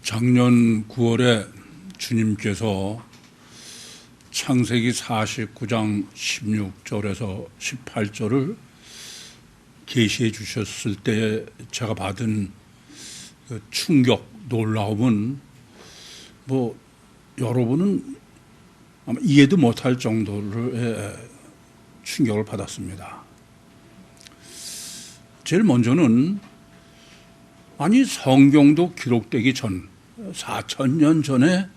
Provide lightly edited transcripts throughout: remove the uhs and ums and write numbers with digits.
작년 9월에 주님께서 창세기 49장 16절에서 18절을 계시해 주셨을 때 제가 받은 그 충격, 놀라움은 여러분은 아마 이해도 못할 정도의 충격을 받았습니다. 제일 먼저는 성경도 기록되기 전 4,000년 전에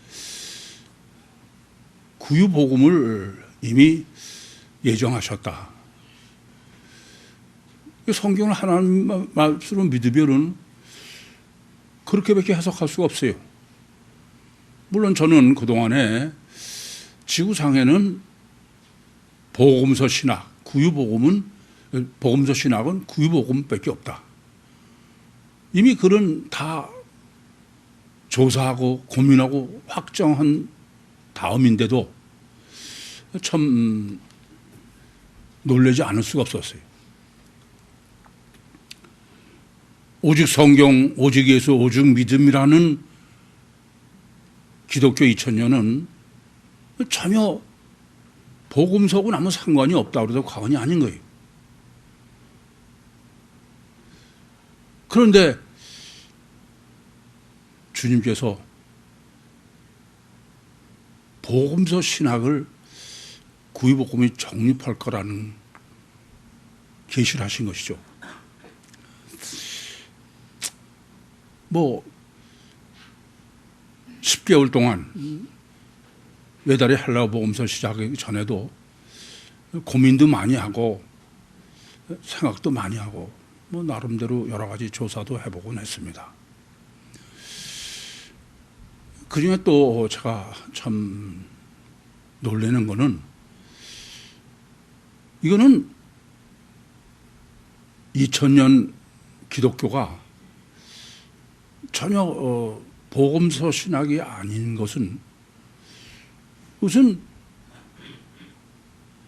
구유복음을 이미 예정하셨다. 성경을 하나님 말씀으로 믿으면은 그렇게밖에 해석할 수가 없어요. 물론 저는 그동안에 지구상에는 복음서 신학, 복음서 신학은 구유복음밖에 없다. 이미 그런 다 조사하고 고민하고 확정한 다음인데도 참 놀라지 않을 수가 없었어요. 오직 성경, 오직 예수, 오직 믿음이라는 기독교 2000년은 전혀 복음서하고는 아무 상관이 없다고 해도 과언이 아닌 거예요. 그런데 주님께서 복음서 신학을 구유복음이 정립할 거라는 계시를 하신 것이죠. 10개월 동안 외달의 헬라어 복음서 시작하기 전에도 고민도 많이 하고 생각도 많이 하고 나름대로 여러 가지 조사도 해보곤 했습니다. 그중에 또 제가 참 놀라는 거는 이거는 2000년 기독교가 전혀 복음서 신학이 아닌 것은 우선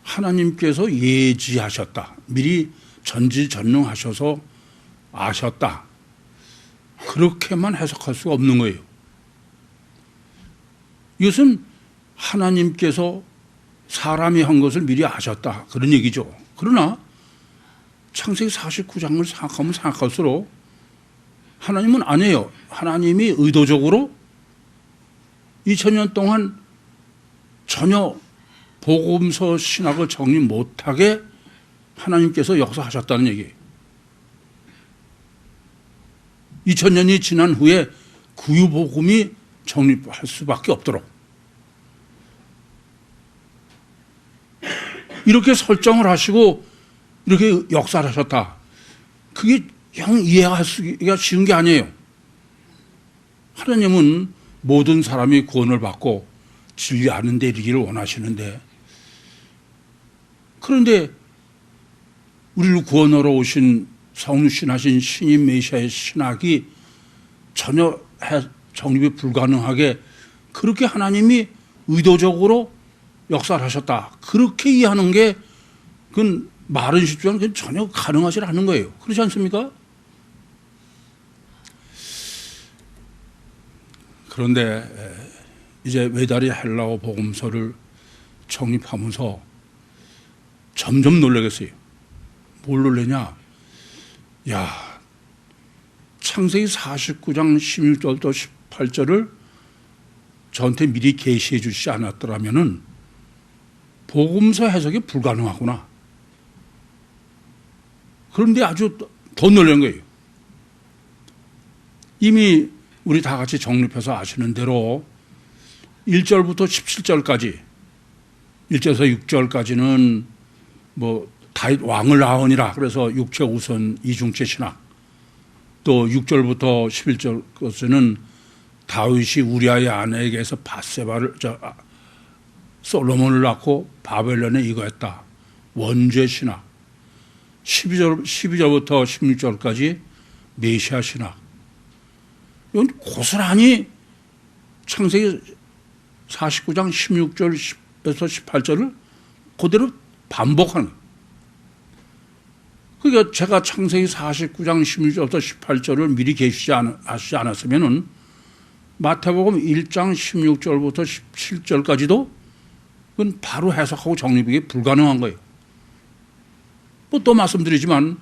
하나님께서 예지하셨다. 미리 전지전능하셔서 아셨다. 그렇게만 해석할 수가 없는 거예요. 이것은 하나님께서 사람이 한 것을 미리 아셨다. 그런 얘기죠. 그러나 창세기 49장을 생각하면 생각할수록 하나님은 아니에요. 하나님이 의도적으로 2000년 동안 전혀 복음서 신학을 정리 못하게 하나님께서 역사하셨다는 얘기예요. 2000년이 지난 후에 구유복음이 정립할 수밖에 없도록 이렇게 설정을 하시고 이렇게 역사를 하셨다. 그게 이해하기가 쉬운 게 아니에요. 하나님은 모든 사람이 구원을 받고 진리 아는 데 이르기를 원하시는데, 그런데 우리를 구원하러 오신 성육신하신 신인 메시아의 신학이 전혀 정립이 불가능하게 그렇게 하나님이 의도적으로 역사를 하셨다. 그렇게 이해하는 게 그건 말은 쉽지만 그건 전혀 가능하지 않은 거예요. 그렇지 않습니까? 그런데 이제 외달이 헬라어 복음서를 정립하면서 점점 놀라겠어요. 뭘 놀라냐? 창세기 49장 16절부터 18절을 저한테 미리 계시해 주시지 않았더라면은 복음서 해석이 불가능하구나. 그런데 아주 더 놀란 거예요. 이미 우리 다 같이 정립해서 아시는 대로 1절부터 17절까지, 1절에서 6절까지는 다윗 왕을 낳으니라. 그래서 육체 우선 이중체 신학. 또 6절부터 11절까지는 다윗이 우리아의 아내에게서 솔로몬을 낳고 바벨론에 이거했다. 원죄 신학. 12절부터 16절까지 메시아 신학. 이건 고스란히 창세기 49장 16절에서 18절을 그대로 반복하는 거예요. 그러니까 제가 창세기 49장 16절부터 18절을 미리 계시지 않았으면은 마태복음 1장 16절부터 17절까지도 그건 바로 해석하고 정립이 불가능한 거예요. 뭐 또 말씀드리지만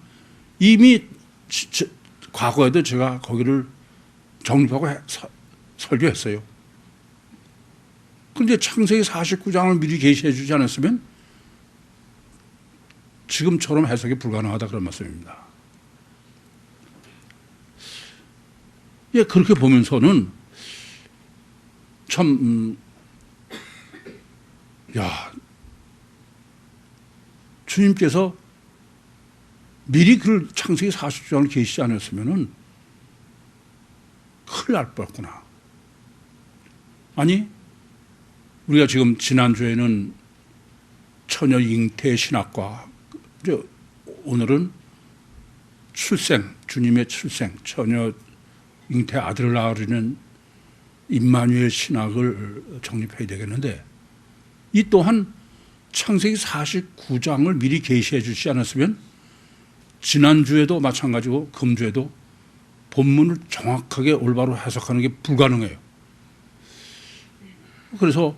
이미 과거에도 제가 거기를 정립하고 설교했어요. 그런데 창세기 49장을 미리 계시해 주지 않았으면 지금처럼 해석이 불가능하다 그런 말씀입니다. 예, 그렇게 보면서는 참, 주님께서 미리 그 창세기 49장을 계시지 않았으면은 큰일 날 뻔했구나. 아니, 우리가 지금 지난주에는 처녀 잉태 신학과, 오늘은 출생, 주님의 출생, 처녀 잉태 아들을 낳으려는 임마누엘 신학을 정립해야 되겠는데, 이 또한 창세기 49장을 미리 계시해 주지 않았으면 지난주에도 마찬가지고 금주에도 본문을 정확하게 올바로 해석하는 게 불가능해요. 그래서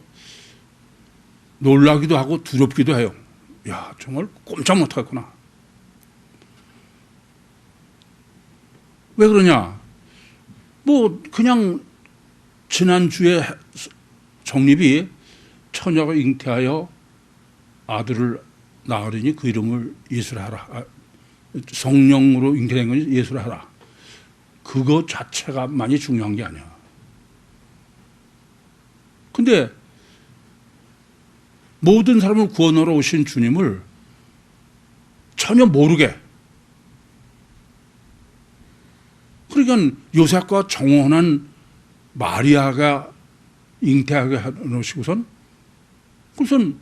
놀라기도 하고 두렵기도 해요. 야, 정말 꼼짝 못하겠구나. 왜 그러냐? 뭐 그냥 지난주에 정립이 처녀가 잉태하여 아들을 낳으리니 그 이름을 예수라 하라. 성령으로 잉태된 거니 예수라 하라. 그거 자체가 많이 중요한 게 아니야. 근데 모든 사람을 구원하러 오신 주님을 전혀 모르게, 그러니까 요셉과 정혼한 마리아가 잉태하게 해놓으시고선 그것은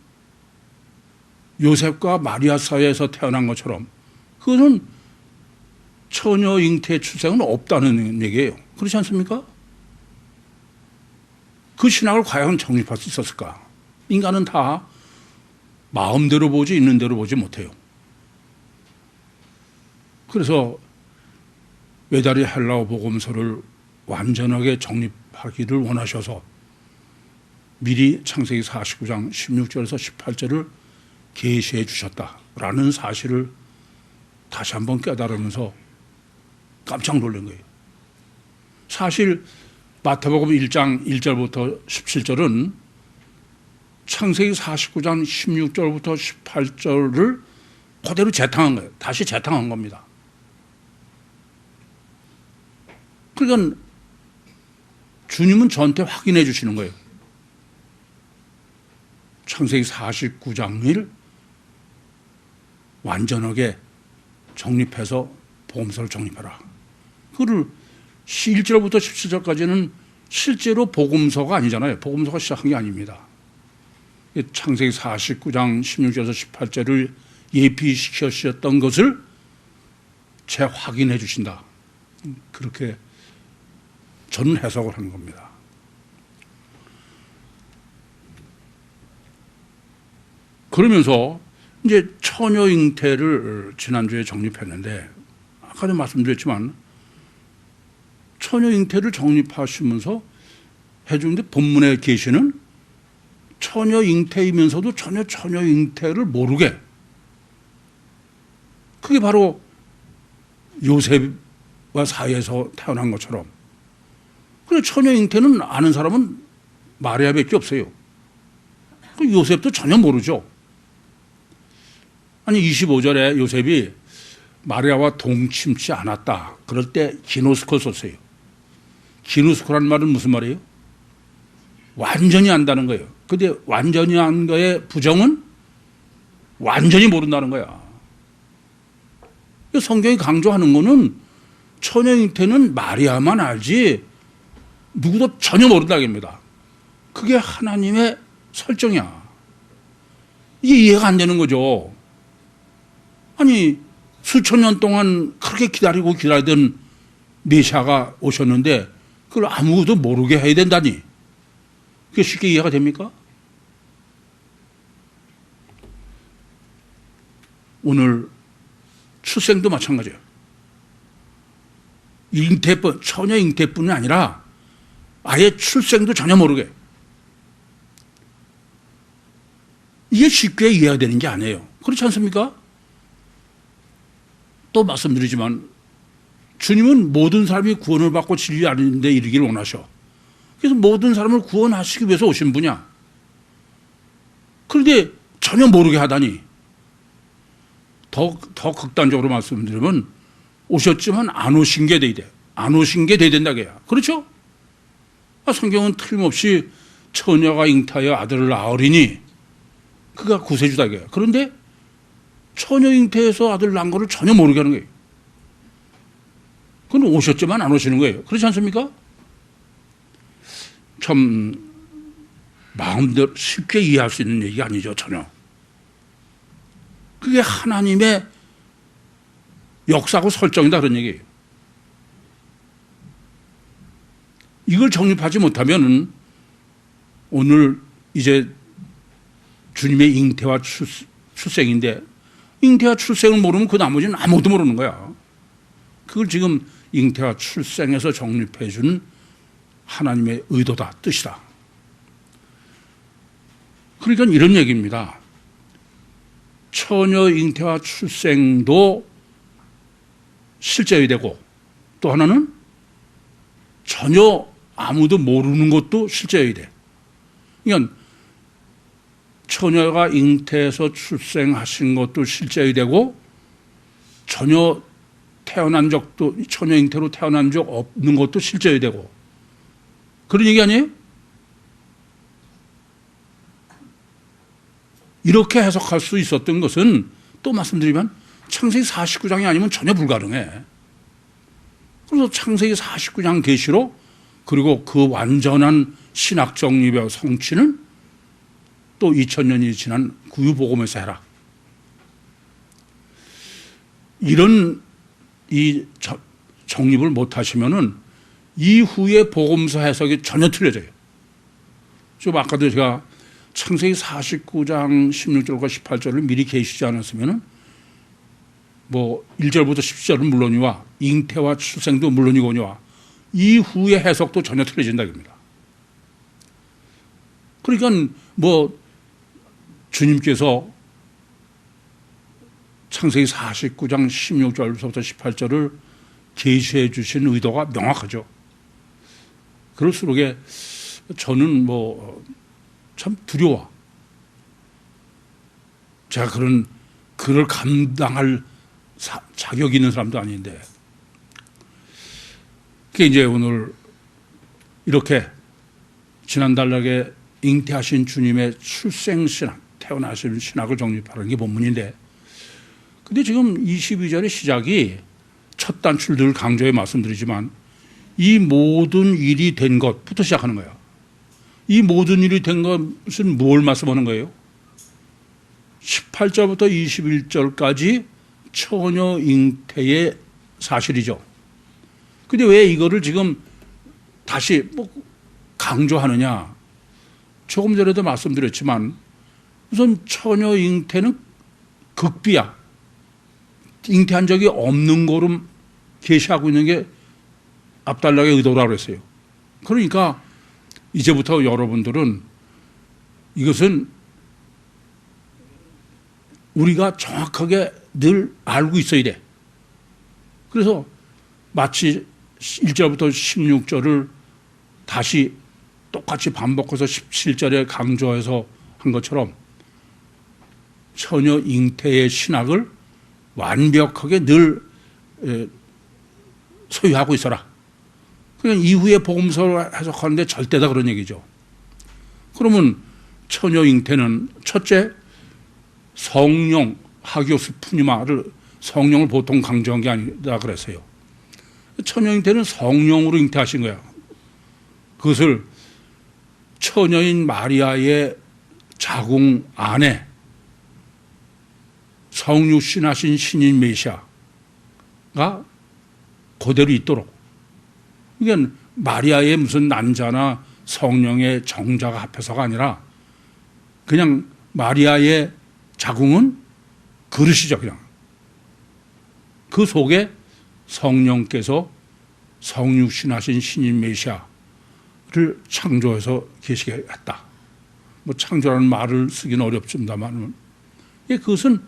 요셉과 마리아 사이에서 태어난 것처럼 그것은 처녀 잉태 출생은 없다는 얘기예요. 그렇지 않습니까? 그 신학을 과연 정립할 수 있었을까? 인간은 다 마음대로 보지 있는 대로 보지 못해요. 그래서 외다리 헬라어 복음서를 완전하게 정립하기를 원하셔서 미리 창세기 49장 16절에서 18절을 계시해 주셨다라는 사실을 다시 한번 깨달으면서 깜짝 놀란 거예요. 사실 마태복음 1장 1절부터 17절은 창세기 49장 16절부터 18절을 그대로 재탕한 거예요. 다시 재탕한 겁니다. 그러니까 주님은 저한테 확인해 주시는 거예요. 창세기 49장을 완전하게 정립해서 복음서를 정립해라. 그를 1절부터 17절까지는 실제로 복음서가 아니잖아요. 복음서가 시작한 게 아닙니다. 창세기 49장 16절에서 18절을 예비시키셨던 것을 재확인해 주신다. 그렇게 저는 해석을 하는 겁니다. 그러면서 이제 처녀 잉태를 지난주에 정립했는데 아까도 말씀드렸지만 처녀 잉태를 정립하시면서 해주는데 본문에 계시는 처녀 잉태이면서도 전혀 처녀 잉태를 모르게, 그게 바로 요셉과 사이에서 태어난 것처럼. 그래, 처녀 잉태는 아는 사람은 마리아밖에 없어요. 요셉도 전혀 모르죠. 아니 25절에 요셉이 마리아와 동침치 않았다. 그럴 때 기노스코 썼어요. 기노스코라는 말은 무슨 말이에요? 완전히 안다는 거예요. 근데 완전히 안 거의 부정은 완전히 모른다는 거야. 성경이 강조하는 거는 처녀 잉태는 마리아만 알지 누구도 전혀 모른다는 겁니다. 그게 하나님의 설정이야. 이게 이해가 안 되는 거죠. 아니 수천 년 동안 그렇게 기다리던 메시아가 오셨는데 그걸 아무것도 모르게 해야 된다니, 그게 쉽게 이해가 됩니까? 오늘 출생도 마찬가지예요. 잉태뿐, 처녀 잉태뿐이 아니라 아예 출생도 전혀 모르게. 이게 쉽게 이해가 되는 게 아니에요. 그렇지 않습니까? 또 말씀드리지만 주님은 모든 사람이 구원을 받고 진리 아는 데 이르기를 원하셔. 그래서 모든 사람을 구원하시기 위해서 오신 분이야. 그런데 전혀 모르게 하다니. 더 극단적으로 말씀드리면 오셨지만 안 오신 게 돼야 돼. 안 오신 게 돼야 된다고요. 그렇죠? 성경은 틀림없이 처녀가 잉태하여 아들을 낳으리니 그가 구세주다. 그런데 처녀 잉태해서 아들 낳은 거를 전혀 모르게 하는 거예요. 그건 오셨지만 안 오시는 거예요. 그렇지 않습니까? 참 마음대로 쉽게 이해할 수 있는 얘기가 아니죠. 전혀. 그게 하나님의 역사고 설정이다 그런 얘기예요. 이걸 정립하지 못하면 오늘 이제 주님의 잉태와 출생인데 잉태와 출생을 모르면 그 나머지는 아무것도 모르는 거야. 그걸 지금 잉태와 출생에서 정립해 준 하나님의 의도다, 뜻이다. 그러니까 이런 얘기입니다. 처녀 잉태와 출생도 실제여야 되고 또 하나는 전혀 아무도 모르는 것도 실제여야 돼. 그러니까 처녀가 잉태해서 출생하신 것도 실제여야 되고 전혀 태어난 적도 처녀 잉태로 태어난 적 없는 것도 실제여야 되고 그런 얘기 아니에요? 이렇게 해석할 수 있었던 것은 또 말씀드리면 창세기 49장이 아니면 전혀 불가능해. 그래서 창세기 49장 계시로 그리고 그 완전한 신학 정립의 성취는 또 2000년이 지난 구유복음에서 해라. 이런 이 정립을 못 하시면은 이후에 복음서 해석이 전혀 틀려져요. 좀 아까도 제가 창세기 49장 16절과 18절을 미리 계시지 않았으면은 뭐 1절부터 10절은 물론이와 잉태와 출생도 물론이거니와 이후의 해석도 전혀 틀려진다 입니다. 그러니까 뭐 주님께서 창세기 49장 16절부터 18절을 계시해 주신 의도가 명확하죠. 그럴수록 저는 뭐 참 두려워. 제가 그걸 감당할 자격이 있는 사람도 아닌데. 그게 이제 오늘 이렇게 지난달락에 잉태하신 주님의 출생신학, 태어나신 신학을 정립하는 게 본문인데, 근데 지금 22절의 시작이 첫 단추를 늘 강조해 말씀드리지만 이 모든 일이 된 것부터 시작하는 거예요. 이 모든 일이 된 것은 뭘 말씀하는 거예요? 18절부터 21절까지 처녀 잉태의 사실이죠. 근데 왜 이거를 지금 다시 뭐 강조하느냐? 조금 전에도 말씀드렸지만 우선 처녀 잉태는 극비야. 잉태한 적이 없는 거로 계시하고 있는 게 앞달락의 의도라고 그랬어요. 그러니까 이제부터 여러분들은 이것은 우리가 정확하게 늘 알고 있어야 돼. 그래서 마치 1절부터 16절을 다시 똑같이 반복해서 17절에 강조해서 한 것처럼 처녀 잉태의 신학을 완벽하게 늘 소유하고 있어라. 그러니까 이후에 복음서를 해석하는데 절대 다 그런 얘기죠. 그러면 처녀 잉태는 첫째 성령, 하기오스 푸니마를 성령을 보통 강조한 게 아니다 그랬어요. 처녀 잉태는 성령으로 잉태하신 거야. 그것을 처녀인 마리아의 자궁 안에 성육신하신 신인 메시아가 그대로 있도록. 그러니까 마리아의 무슨 난자나 성령의 정자가 합해서가 아니라 그냥 마리아의 자궁은 그릇이죠. 그냥 그 속에 성령께서 성육신하신 신인 메시아 창조해서 계시게 했다. 뭐 창조라는 말을 쓰기는 어렵습니다만, 그것은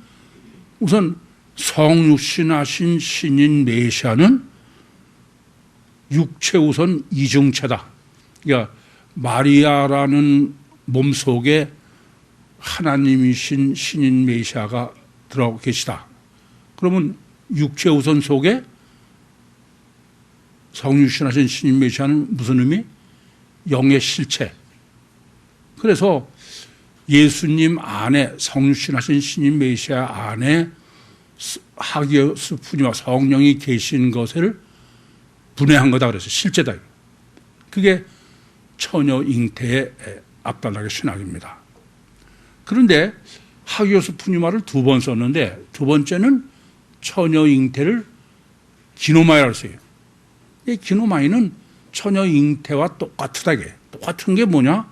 우선 성육신하신 신인 메시아는 육체 우선 이중체다. 그러니까 마리아라는 몸 속에 하나님이신 신인 메시아가 들어가고 계시다. 그러면 육체 우선 속에 성육신하신 신인 메시아는 무슨 의미? 영의 실체. 그래서 예수님 안에 성육신하신 신인 메시아 안에 하기오스 푸니마 성령이 계신 것을 분해한 거다 그래서 실제다. 그게 처녀 잉태의 앞달락의 신학입니다. 그런데 하기오스 푸니마를 두 번 썼는데 두 번째는 처녀 잉태를 기노마이라고 써요. 이 기노마이는 처녀 잉태와 똑같다. 똑같은 게 뭐냐?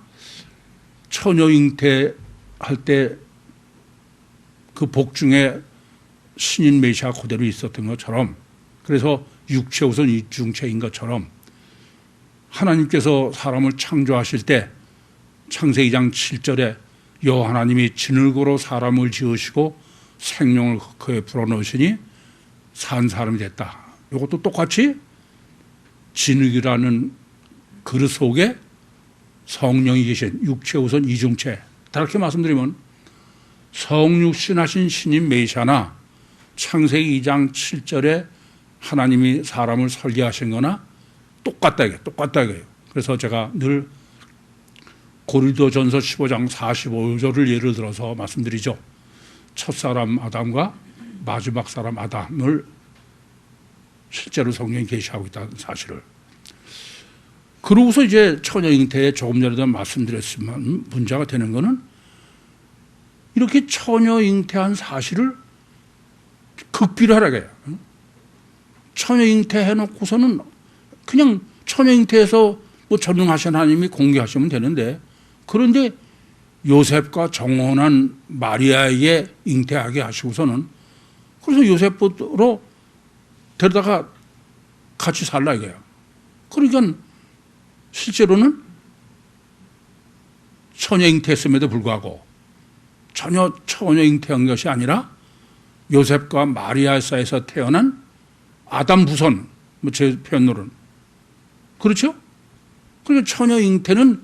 처녀 잉태 할 때 그 복중에 신인 메시아 그대로 있었던 것처럼, 그래서 육체 우선 이중체인 것처럼 하나님께서 사람을 창조하실 때 창세기 2장 7절에 여호와 하나님이 진흙으로 사람을 지으시고 생명을 그에 불어넣으시니 산 사람이 됐다. 이것도 똑같이 진흙이라는 그릇 속에 성령이 계신 육체 우선 이중체. 다르게 말씀드리면 성육신하신 신인 메시아나 창세기 2장 7절에 하나님이 사람을 설계하신 거나 똑같다 이거예요. 그래서 제가 늘 고린도전서 15장 45절을 예를 들어서 말씀드리죠. 첫사람 아담과 마지막 사람 아담을 실제로 성경이 계시하고 있다는 사실을. 그러고서 이제 처녀 잉태에 조금 전에도 말씀드렸지만 문제가 되는 거는 이렇게 처녀 잉태한 사실을 극비를 하라고 해요. 처녀 잉태해 놓고서는 그냥 처녀 잉태해서 뭐 전능하신 하나님이 공개하시면 되는데, 그런데 요셉과 정혼한 마리아에게 잉태하게 하시고서는 그래서 요셉으로 데려다가 같이 살라 이거예요. 그러니까 실제로는 처녀 잉태했음에도 불구하고 전혀 처녀 잉태한 것이 아니라 요셉과 마리아 사이에서 태어난 아담 후손, 뭐 제 표현으로는 그렇죠? 그러니까 처녀 잉태는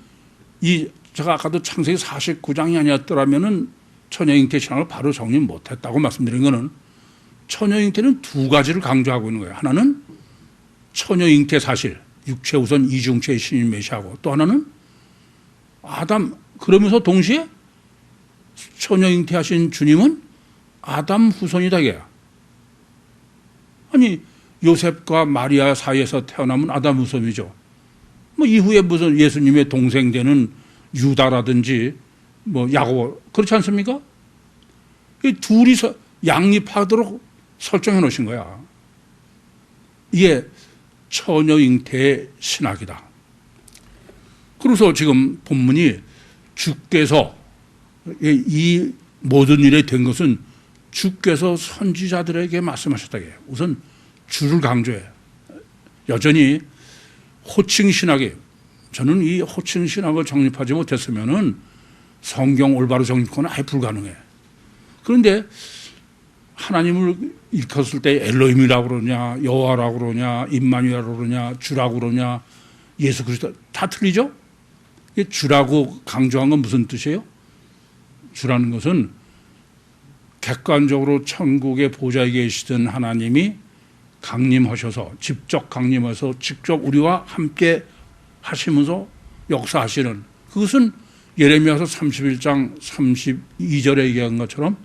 제가 아까도 창세기 49장이 아니었더라면은 처녀 잉태 신앙을 바로 정리 못했다고 말씀드린 거는 처녀 잉태는 두 가지를 강조하고 있는 거예요. 하나는 처녀 잉태 사실, 육체 우선 이중체의 신인 메시아고, 또 하나는 아담, 그러면서 동시에 처녀 잉태하신 주님은 아담 후손이다 이게요. 아니 요셉과 마리아 사이에서 태어나면 아담 후손이죠. 뭐 이후에 무슨 예수님의 동생 되는 유다라든지 뭐 야고보 그렇지 않습니까? 이 둘이서 양립하도록 설정해 놓으신 거야. 이게 처녀 잉태의 신학이다. 그래서 지금 본문이 주께서 이 모든 일이 된 것은 주께서 선지자들에게 말씀하셨다. 우선 주를 강조해. 여전히 호칭 신학이에요. 저는 이 호칭 신학을 정립하지 못했으면은 성경 올바로 정립하는 아예 불가능해. 그런데 하나님을 일컫을 때 엘로힘이라고 그러냐, 여호와라고 그러냐, 임마누엘이라고 그러냐, 주라고 그러냐, 예수 그리스도 다 틀리죠? 주라고 강조한 건 무슨 뜻이에요? 주라는 것은 객관적으로 천국의 보좌에 계시던 하나님이 강림하셔서 직접 강림해서 직접 우리와 함께 하시면서 역사하시는, 그것은 예레미야서 31장 32절에 얘기한 것처럼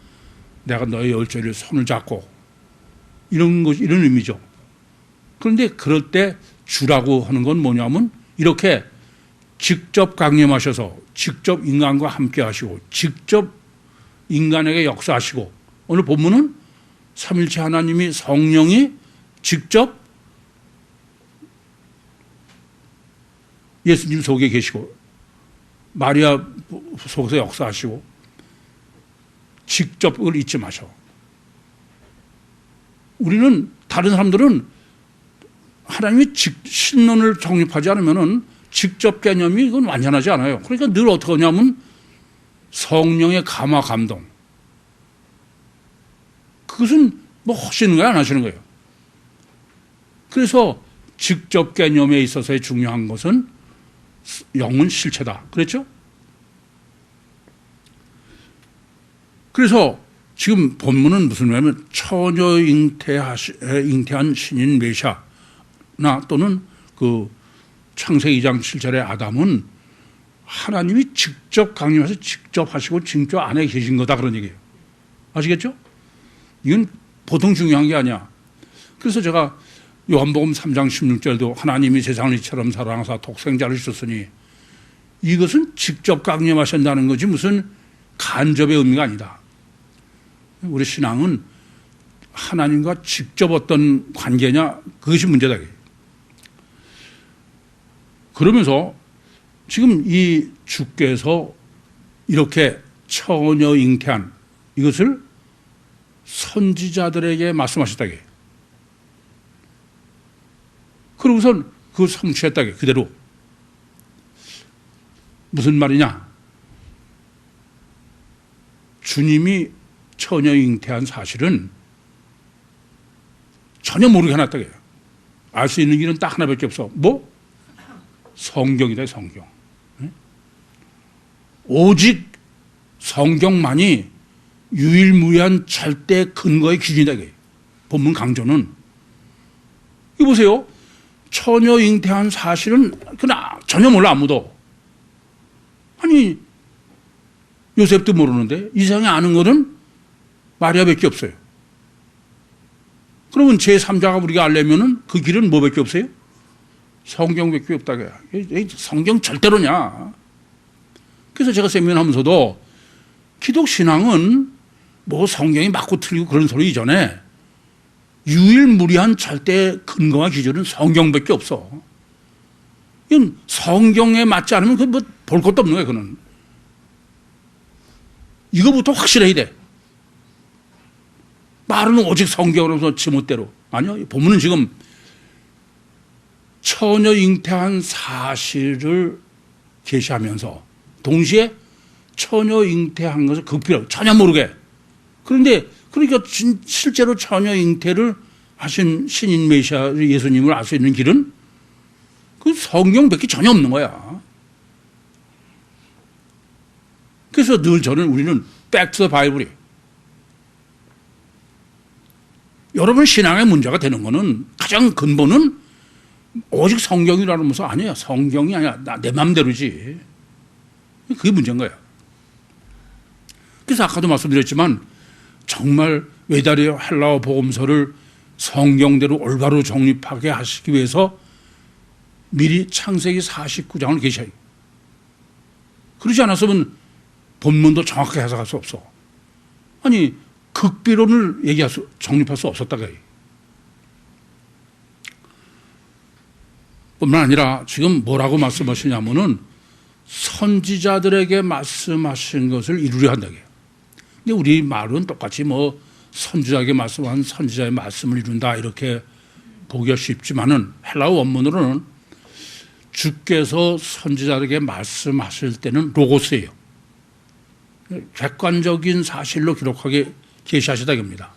내가 너의 열조를 손을 잡고 이런 것, 이런 의미죠. 그런데 그럴 때 주라고 하는 건 뭐냐면 이렇게 직접 강림하셔서 직접 인간과 함께 하시고 직접 인간에게 역사하시고, 오늘 본문은 삼일체 하나님이 성령이 직접 예수님 속에 계시고 마리아 속에서 역사하시고 직접을 잊지 마셔. 우리는, 다른 사람들은 하나님이 신론을 정립하지 않으면은 직접 개념이 이건 완전하지 않아요. 그러니까 늘 어떻게 하냐면 성령의 감화 감동. 그것은 뭐 하시는 거예요, 안 하시는 거예요. 그래서 직접 개념에 있어서의 중요한 것은 영은 실체다. 그랬죠? 그래서 지금 본문은 무슨 말이냐면 처녀 잉태한 신인 메시아나 또는 그 창세기 2장 7절의 아담은 하나님이 직접 강림해서 직접 하시고 직접 안에 계신 거다 그런 얘기예요. 아시겠죠? 이건 보통 중요한 게 아니야. 그래서 제가 요한복음 3장 16절도 하나님이 세상을 이처럼 사랑하사 독생자를 주셨으니 이것은 직접 강림하신다는 거지 무슨 간접의 의미가 아니다. 우리 신앙은 하나님과 직접 어떤 관계냐 그것이 문제다. 그러면서 지금 이 주께서 이렇게 처녀 잉태한 이것을 선지자들에게 말씀하셨다. 그러고선 그 성취했다. 그대로. 무슨 말이냐? 주님이 처녀 잉태한 사실은 전혀 모르게 해놨다. 알 수 있는 길은 딱 하나밖에 없어. 뭐? 성경이다, 성경. 오직 성경만이 유일무이한 절대 근거의 기준이다. 본문 강조는. 이거 보세요. 처녀 잉태한 사실은 그냥 전혀 몰라 아무도. 아니 요셉도 모르는데 이 세상에 아는 것은 마리아밖에 없어요. 그러면 제3자가 우리가 알려면은 그 길은 뭐밖에 없어요? 성경밖에 없다. 성경 절대로냐. 그래서 제가 세미나하면서도 기독신앙은 뭐 성경이 맞고 틀리고 그런 소리 이전에 유일무이한 절대 근거와 기준은 성경밖에 없어. 이건 성경에 맞지 않으면 그 뭐 볼 것도 없는 거야, 그는. 이거부터 확실해야 돼. 말은 오직 성경으로서 지멋대로. 아니요. 본문은 지금 처녀 잉태한 사실을 계시하면서 동시에 처녀 잉태한 것을 극비로 전혀 모르게. 그런데 그러니까 실제로 처녀 잉태를 하신 신인 메시아 예수님을 알 수 있는 길은 그 성경밖에 전혀 없는 거야. 그래서 늘 우리는 back to the Bible이에요. 여러분 신앙의 문제가 되는 거는 가장 근본은 오직 성경이라면서 아니에요. 성경이 아니야. 내 맘대로지. 그게 문제인 거야. 그래서 아까도 말씀드렸지만 정말 외다리의 헬라어 복음서를 성경대로 올바로 정립하게 하시기 위해서 미리 창세기 49장을 계셔요. 그러지 않았으면 본문도 정확하게 해석할 수 없어. 아니 극비론을 정립할 수 없었다고 해요. 뿐만 아니라 지금 뭐라고 말씀하시냐면은 선지자들에게 말씀하신 것을 이루려 한다고 해요. 근데 우리 말은 똑같이 뭐 선지자에게 말씀한 선지자의 말씀을 이룬다 이렇게 보기가 쉽지만은 헬라어 원문으로는 주께서 선지자에게 말씀하실 때는 로고스예요. 객관적인 사실로 기록하게 계시하시다 겁니다.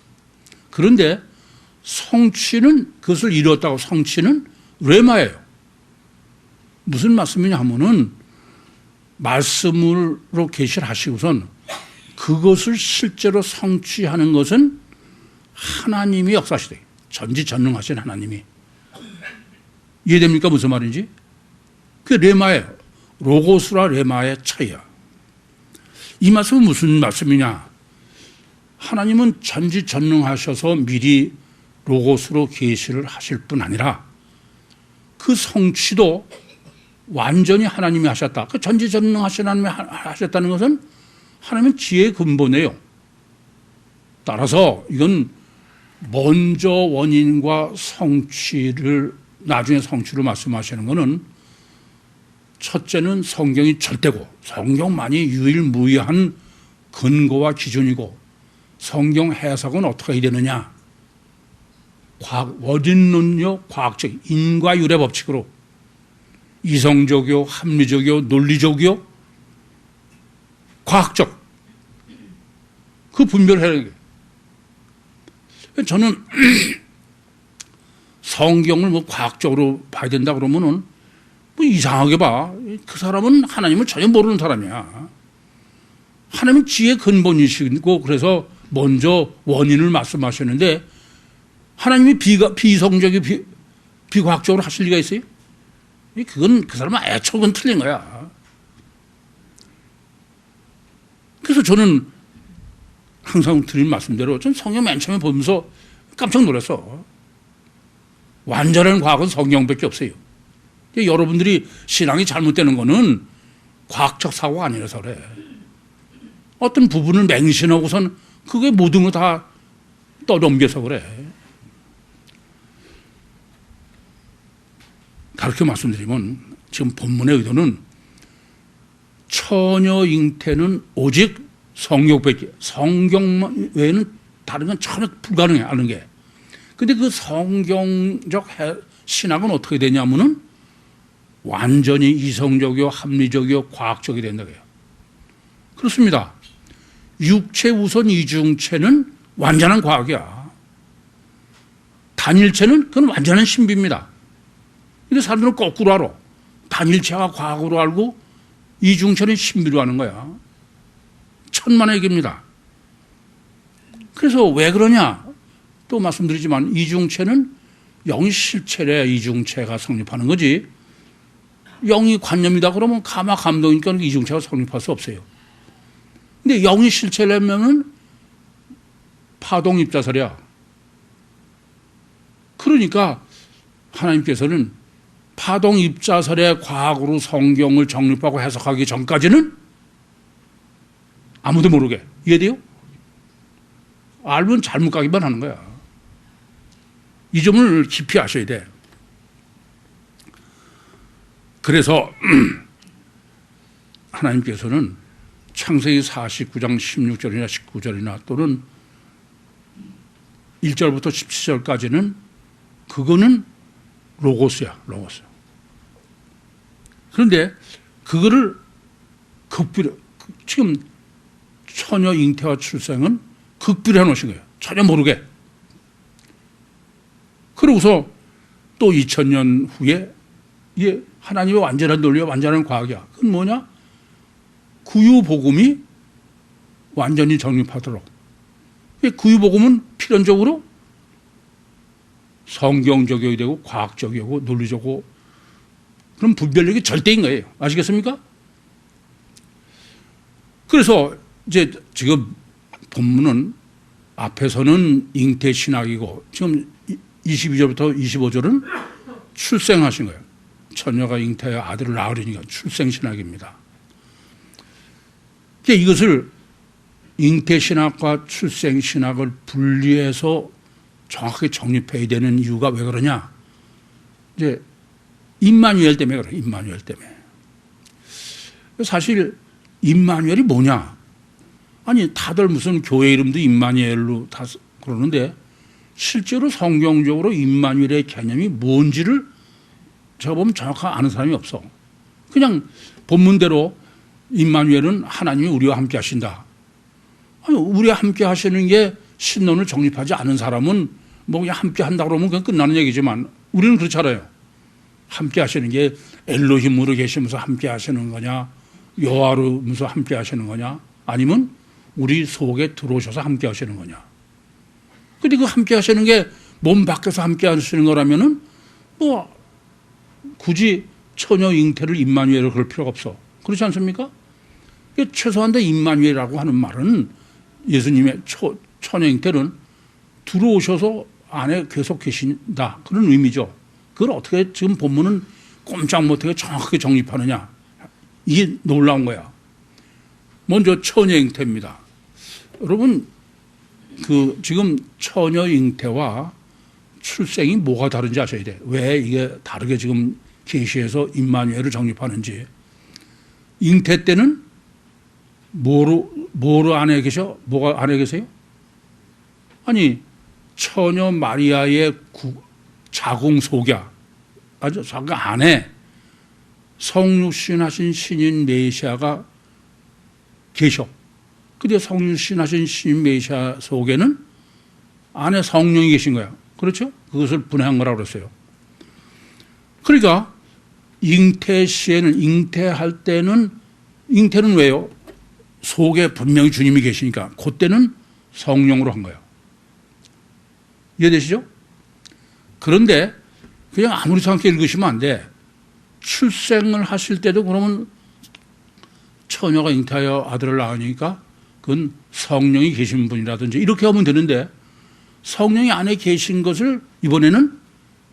그런데 성취는 그것을 이루었다고 성취는 레마예요. 무슨 말씀이냐 하면은 말씀으로 계시를 하시고선 그것을 실제로 성취하는 것은 하나님이 역사하시되 전지전능하신 하나님이. 이해됩니까? 무슨 말인지? 그게 레마예요. 로고스라 레마의 차이야. 이 말씀은 무슨 말씀이냐? 하나님은 전지전능하셔서 미리 로고스로 계시를 하실 뿐 아니라 그 성취도 완전히 하나님이 하셨다. 그 전지전능하신 하나님이 하셨다는 것은 하나님은 지혜의 근본이에요. 따라서 이건 먼저 원인과 성취를 나중에 성취를 말씀하시는 것은 첫째는 성경이 절대고 성경만이 유일무이한 근거와 기준이고 성경 해석은 어떻게 해야 되느냐. 원인론요 과학적 인과 유래 법칙으로 이성적이요, 합리적이요, 논리적이요, 과학적. 그 분별해야 해요. 저는 성경을 뭐 과학적으로 봐야 된다 그러면은 뭐 이상하게 봐. 그 사람은 하나님을 전혀 모르는 사람이야. 하나님은 지혜의 근본이시고 그래서 먼저 원인을 말씀하셨는데 하나님이 비이성적이고 비과학적으로 하실 리가 있어요? 그건 그 사람은 애초는 틀린 거야. 그래서 저는 항상 드린 말씀대로 전 성경 맨 처음에 보면서 깜짝 놀랐어. 완전한 과학은 성경밖에 없어요. 여러분들이 신앙이 잘못되는 거는 과학적 사고가 아니라서 그래. 어떤 부분을 맹신하고선 그게 모든 거 다 떠넘겨서 그래. 그렇게 말씀드리면 지금 본문의 의도는 처녀 잉태는 오직 성경 외에는 다른 건 전혀 불가능해 하는 게. 근데 그 성경적 신학은 어떻게 되냐면은 완전히 이성적이요, 합리적이요, 과학적이 된다고요. 그렇습니다. 육체 우선 이중체는 완전한 과학이야. 단일체는 그건 완전한 신비입니다. 근데 사람들은 거꾸로 알아. 단일체가 과학으로 알고 이중체는 신비로 하는 거야. 천만의 얘기입니다. 그래서 왜 그러냐? 또 말씀드리지만 이중체는 영이 실체래 이중체가 성립하는 거지. 영이 관념이다 그러면 가마 감동이니까 이중체가 성립할 수 없어요. 근데 영이 실체라면은 파동 입자설이야. 그러니까 하나님께서는 파동 입자설의 과학으로 성경을 정립하고 해석하기 전까지는 아무도 모르게. 이해돼요? 알면 잘못 가기만 하는 거야. 이 점을 깊이 아셔야 돼. 그래서 하나님께서는 창세기 49장 16절이나 19절이나 또는 1절부터 17절까지는 그거는 로고스야, 로고스. 그런데 그거를 극비로, 지금 처녀 잉태와 출생은 극비로 해놓으신 거예요. 전혀 모르게. 그러고서 또 2000년 후에 이게 하나님의 완전한 논리와 완전한 과학이야. 그건 뭐냐? 구유복음이 완전히 정립하도록. 구유복음은 필연적으로 성경적이어야 되고 과학적이고 논리적이고 그런 분별력이 절대인 거예요. 아시겠습니까? 그래서 이제 지금 본문은 앞에서는 잉태신학이고 지금 22절부터 25절은 출생하신 거예요. 처녀가 잉태해 아들을 낳으려니까 출생신학입니다. 이것을 잉태신학과 출생신학을 분리해서 정확하게 정립해야 되는 이유가 왜 그러냐? 이제 임마누엘 때문에 그래요. 임마누엘 때문에. 사실 임마누엘이 뭐냐? 아니 다들 무슨 교회 이름도 임마누엘로 다 그러는데 실제로 성경적으로 임마누엘의 개념이 뭔지를 제가 보면 정확하게 아는 사람이 없어. 그냥 본문대로 임마누엘은 하나님이 우리와 함께 하신다. 아니, 우리와 함께 하시는 게 신론을 정립하지 않은 사람은 뭐 그냥 함께 한다 그러면 그냥 끝나는 얘기지만 우리는 그렇잖아요. 함께 하시는 게 엘로힘으로 계시면서 함께 하시는 거냐, 여호와로면서 함께 하시는 거냐, 아니면 우리 속에 들어오셔서 함께 하시는 거냐. 근데 그 함께 하시는 게 몸 밖에서 함께 하시는 거라면은 뭐 굳이 처녀 잉태를 임마누엘로 그럴 필요가 없어. 그렇지 않습니까? 최소한도 임마누엘이라고 하는 말은 예수님의 처녀 잉태는 들어오셔서 안에 계속 계신다. 그런 의미죠. 그걸 어떻게 지금 본문은 꼼짝 못하게 정확하게 정립하느냐. 이게 놀라운 거야. 먼저 처녀 잉태입니다. 여러분, 지금 처녀 잉태와 출생이 뭐가 다른지 아셔야 돼. 왜 이게 다르게 지금 계시해서 임마누엘을 정립하는지. 잉태 때는 뭐로 안에 계셔? 뭐가 안에 계세요? 아니, 처녀 마리아의 자궁 속야, 아주 자궁 안에 성육신하신 신인 메시아가 계셔. 근데 성육신하신 신인 메시아 속에는 안에 성령이 계신 거야. 그렇죠? 그것을 분해한 거라고 그랬어요. 그러니까 잉태 시에는, 잉태할 때는, 잉태는 왜요? 속에 분명히 주님이 계시니까 그때는 성령으로 한 거예요. 이해되시죠? 그런데 그냥 아무렇지 않게 읽으시면 안 돼. 출생을 하실 때도 그러면 처녀가 잉태하여 아들을 낳으니까 그건 성령이 계신 분이라든지 이렇게 하면 되는데, 성령이 안에 계신 것을 이번에는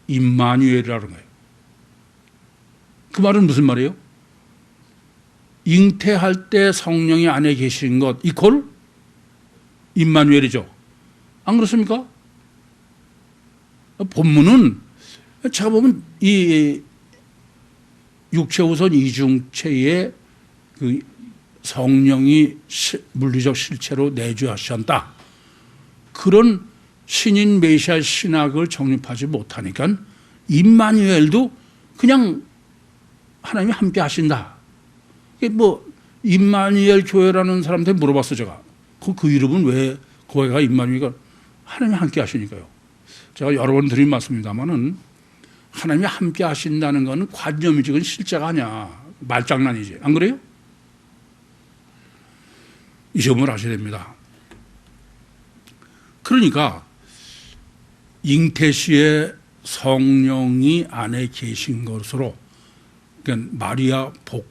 임마누엘이라는 거예요. 그 말은 무슨 말이에요? 잉태할 때 성령이 안에 계신 것 이퀄 임마누엘이죠. 안 그렇습니까? 본문은 제가 보면 이 육체우선 이중체의 그 성령이 물리적 실체로 내주하셨다. 그런 신인 메시아 신학을 정립하지 못하니까 임마누엘도 그냥 하나님이 함께 하신다. 뭐 임마누엘 교회라는 사람한테 물어봤어 제가. 그 이름은 왜 거기가 임마누엘이가 하나님이 함께 하시니까요. 제가 여러 번 드린 말씀입니다만은 하나님이 함께 하신다는 것은 관념이지 그건 실제가 아니야. 말장난이지. 안 그래요? 이 점을 아셔야 됩니다. 그러니까 잉태 시에 성령이 안에 계신 것으로, 그러니까 마리아 복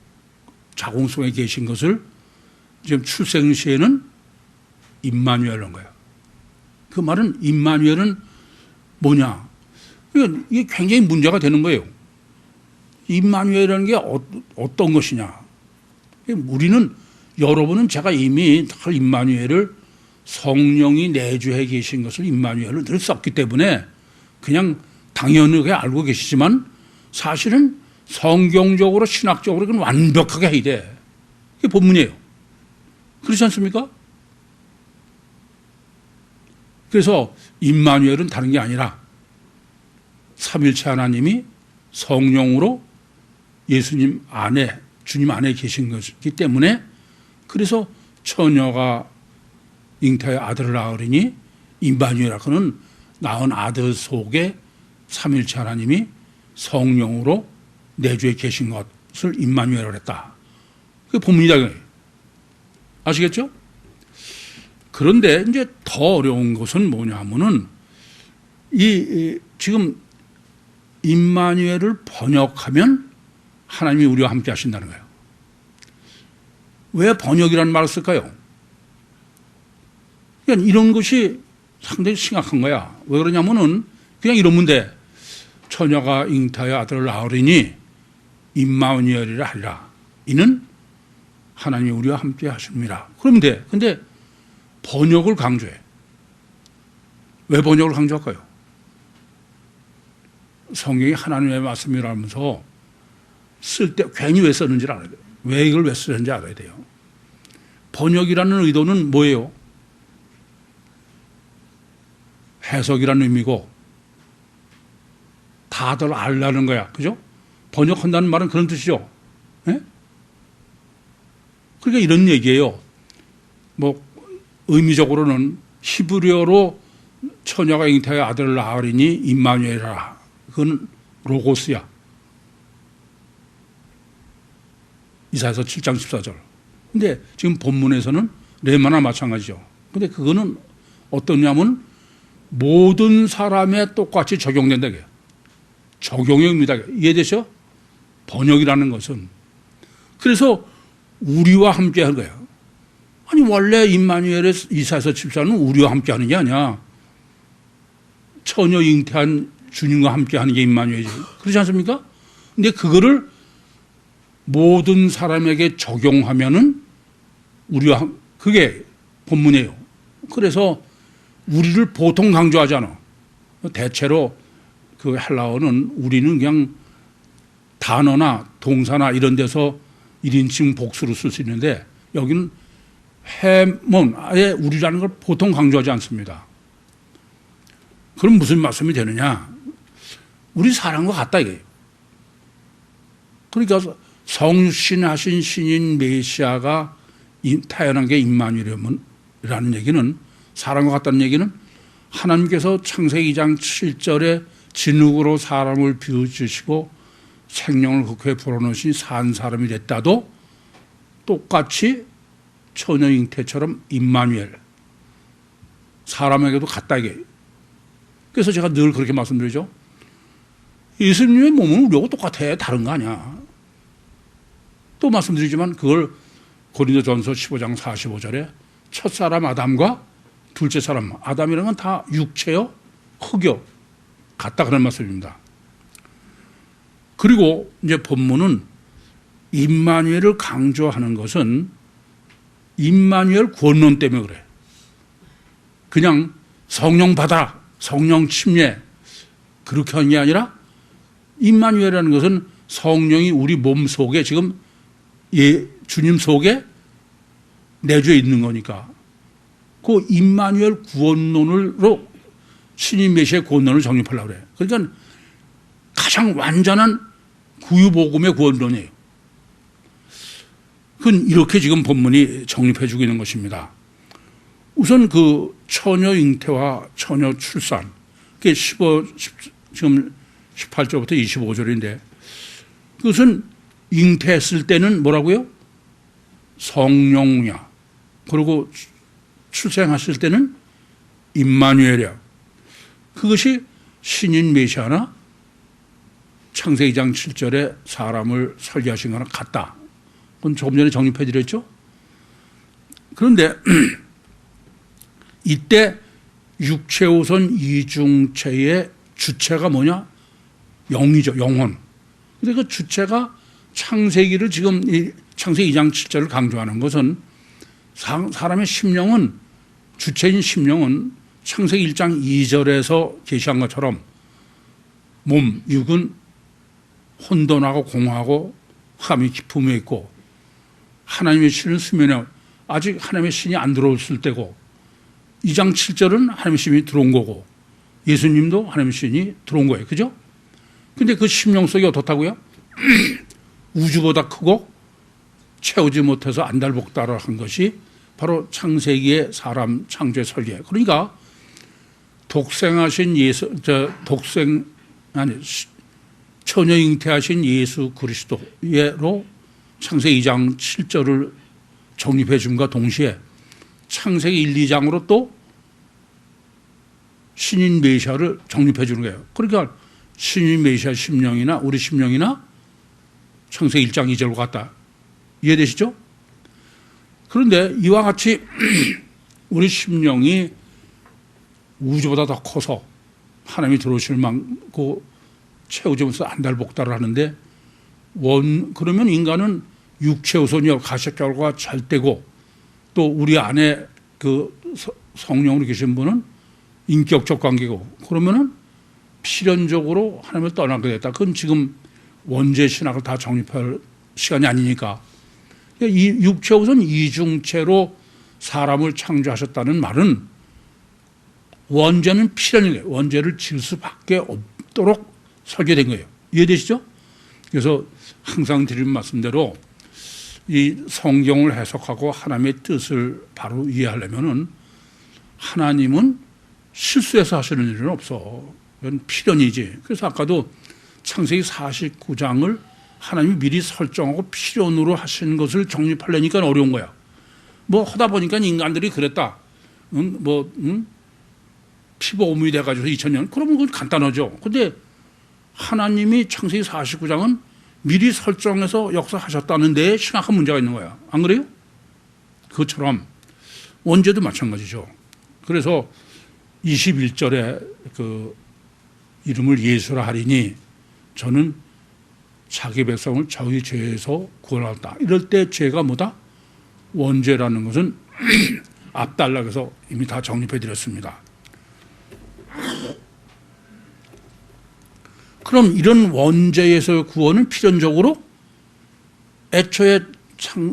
자궁 속에 계신 것을 지금 출생 시에는 임마누엘인 거야. 그 말은 임마누엘은 뭐냐? 이게 굉장히 문제가 되는 거예요. 임마누엘이라는 게 어떤 것이냐? 우리는 여러분은 제가 이미 임마누엘을 성령이 내주해 계신 것을 임마누엘로 늘 썼기 때문에 그냥 당연하게 알고 계시지만 사실은 성경적으로 신학적으로 그건 완벽하게 해야 돼. 이게 본문이에요. 그렇지 않습니까? 그래서 임마누엘은 다른 게 아니라 삼일체 하나님이 성령으로 예수님 안에, 주님 안에 계신 것이기 때문에, 그래서 처녀가 잉태의 아들을 낳으리니 임마누엘아, 그는 낳은 아들 속에 삼일체 하나님이 성령으로 내주에 계신 것을 임마누엘이라고 했다. 그게 본문이다. 아시겠죠? 그런데 이제 더 어려운 것은 뭐냐 하면은 지금 임마누엘을 번역하면 하나님이 우리와 함께 하신다는 거예요. 왜 번역이라는 말을 쓸까요? 그러니까 이런 것이 상당히 심각한 거야. 왜 그러냐면은 그냥 이러면 돼. 처녀가 잉태하여 아들을 낳으리니 임마누엘이라 하리라. 이는 하나님이 우리와 함께 하십니다. 그러면 돼. 근데 번역을 강조해. 왜 번역을 강조할까요? 성경이 하나님의 말씀이라면서 쓸 때 괜히 왜 썼는지 알아야 돼요. 왜 이걸 왜 쓰는지 알아야 돼요. 번역이라는 의도는 뭐예요? 해석이라는 의미고 다들 알라는 거야. 그죠? 번역한다는 말은 그런 뜻이죠. 네? 그러니까 이런 얘기예요. 뭐 의미적으로는 히브리어로 처녀가 잉태하여 아들을 낳으리니 임마누엘이라. 그건 로고스야. 이사야서 7장 14절. 근데 지금 본문에서는 레마나 마찬가지죠. 근데 그거는 어떠냐면 모든 사람에 똑같이 적용된다. 적용의 의미다. 이해되죠? 번역이라는 것은. 그래서 우리와 함께 한 거야. 아니 원래 임마누엘의 이사야서 14는 우리와 함께 하는 게 아니야. 처녀 잉태한 주님과 함께 하는 게 임마누엘이지. 그렇지 않습니까? 근데 그거를 모든 사람에게 적용하면은 우리와 그게 본문이에요. 그래서 우리를 보통 강조하지 않아. 대체로 그 헬라어는 우리는 그냥 단어나 동사나 이런 데서 1인칭 복수로 쓸 수 있는데 여기는 해몬, 아예 우리라는 걸 보통 강조하지 않습니다. 그럼 무슨 말씀이 되느냐? 우리 사람과 같다 이거예요. 그러니까 성육신하신 신인 메시아가 태어난 게 임마누엘이라는 얘기는, 사람과 같다는 얘기는 하나님께서 창세기 2장 7절에 진흙으로 사람을 비워주시고 생명을 그 코에 불어넣으신 산 사람이 됐다도 똑같이 처녀 잉태처럼 임마누엘, 사람에게도 같다 이게. 그래서 제가 늘 그렇게 말씀드리죠. 예수님의 몸은 우리하고 똑같아. 다른 거 아니야. 또 말씀드리지만 그걸 고린도전서 15장 45절에 첫사람 아담과 둘째 사람 아담이라는 건 다 육체요, 흙요, 같다 그런 말씀입니다. 그리고 이제 본문은 임마누엘을 강조하는 것은 임마누엘 구원론 때문에 그래. 그냥 성령 받아, 성령 침례 그렇게 하는 게 아니라 임마누엘이라는 것은 성령이 우리 몸 속에 지금 주님 속에 내주에 있는 거니까 그 임마누엘 구원론으로 신인 메시아의 구원론을 정립하려고 그래요. 그러니까 가장 완전한 구유복음의 구원론이에요. 그건 이렇게 지금 본문이 정립해주고 있는 것입니다. 우선 그 처녀 잉태와 처녀 출산, 그게 지금 18절부터 25절인데 그것은 잉태했을 때는 뭐라고요? 성령이야. 그리고 출생하실 때는 임마누엘이야. 그것이 신인 메시아나 창세기 2장 7절에 사람을 설계하신 거랑 같다. 그건 조금 전에 정립해 드렸죠. 그런데 이때 육체우선 이중체의 주체가 뭐냐? 영이죠. 영혼. 근데 그 주체가 창세기를 지금 창세기 2장 7절을 강조하는 것은 사람의 심령은, 주체인 심령은 창세기 1장 2절에서 계시한 것처럼 몸, 육은 혼돈하고 공허하고 흑암이 깊음에 있고 하나님의 신은 수면에, 아직 하나님의 신이 안 들어왔을 때고 2장 7절은 하나님의 신이 들어온 거고 예수님도 하나님의 신이 들어온 거예요. 그죠? 근데 그 심령 속이 어떻다고요? 우주보다 크고 채우지 못해서 안달복달을 한 것이 바로 창세기의 사람 창조의 설계. 그러니까 독생하신 처녀 잉태하신 예수 그리스도로 창세기 2장 7절을 정립해 줌과 동시에 창세기 1, 2장으로 또 신인 메시아를 정립해 주는 거예요. 그러니까 신인 메시아 심령이나 우리 심령이나 창세기 1장 2절과 같다. 이해되시죠? 그런데 이와 같이 우리 심령이 우주보다 더 커서 하나님이 들어오실 만고 채우지 못해서 안달복달을 하는데 그러면 인간은 육체우선이요 가시적결과 잘되고 또 우리 안에 그 성령으로 계신 분은 인격적 관계고 그러면은 필연적으로 하나님을 떠나게 됐다. 그건 지금 원죄 신학을 다 정립할 시간이 아니니까. 이 육체우선 이중체로 사람을 창조하셨다는 말은 원죄는 필연이에요. 원죄를 질 수밖에 없도록 설계된 거예요. 이해되시죠? 그래서 항상 드리는 말씀대로 이 성경을 해석하고 하나님의 뜻을 바로 이해하려면은 하나님은 실수해서 하시는 일은 없어. 이건 필연이지. 그래서 아까도 창세기 49장을 하나님이 미리 설정하고 필연으로 하신 것을 정립하려니까 어려운 거야. 뭐 하다 보니까 인간들이 그랬다. 피보험이 돼가지고 2000년. 그러면 그건 간단하죠. 근데 하나님이 창세기 49장은 미리 설정해서 역사하셨다는 데에 심각한 문제가 있는 거야. 안 그래요? 그것처럼 원죄도 마찬가지죠. 그래서 21절에 그 이름을 예수라 하리니 저는 자기 백성을 저희 죄에서 구원하였다. 이럴 때 죄가 뭐다? 원죄라는 것은 앞달락에서 이미 다 정립해 드렸습니다. 그럼 이런 원죄에서의 구원은 필연적으로 애초에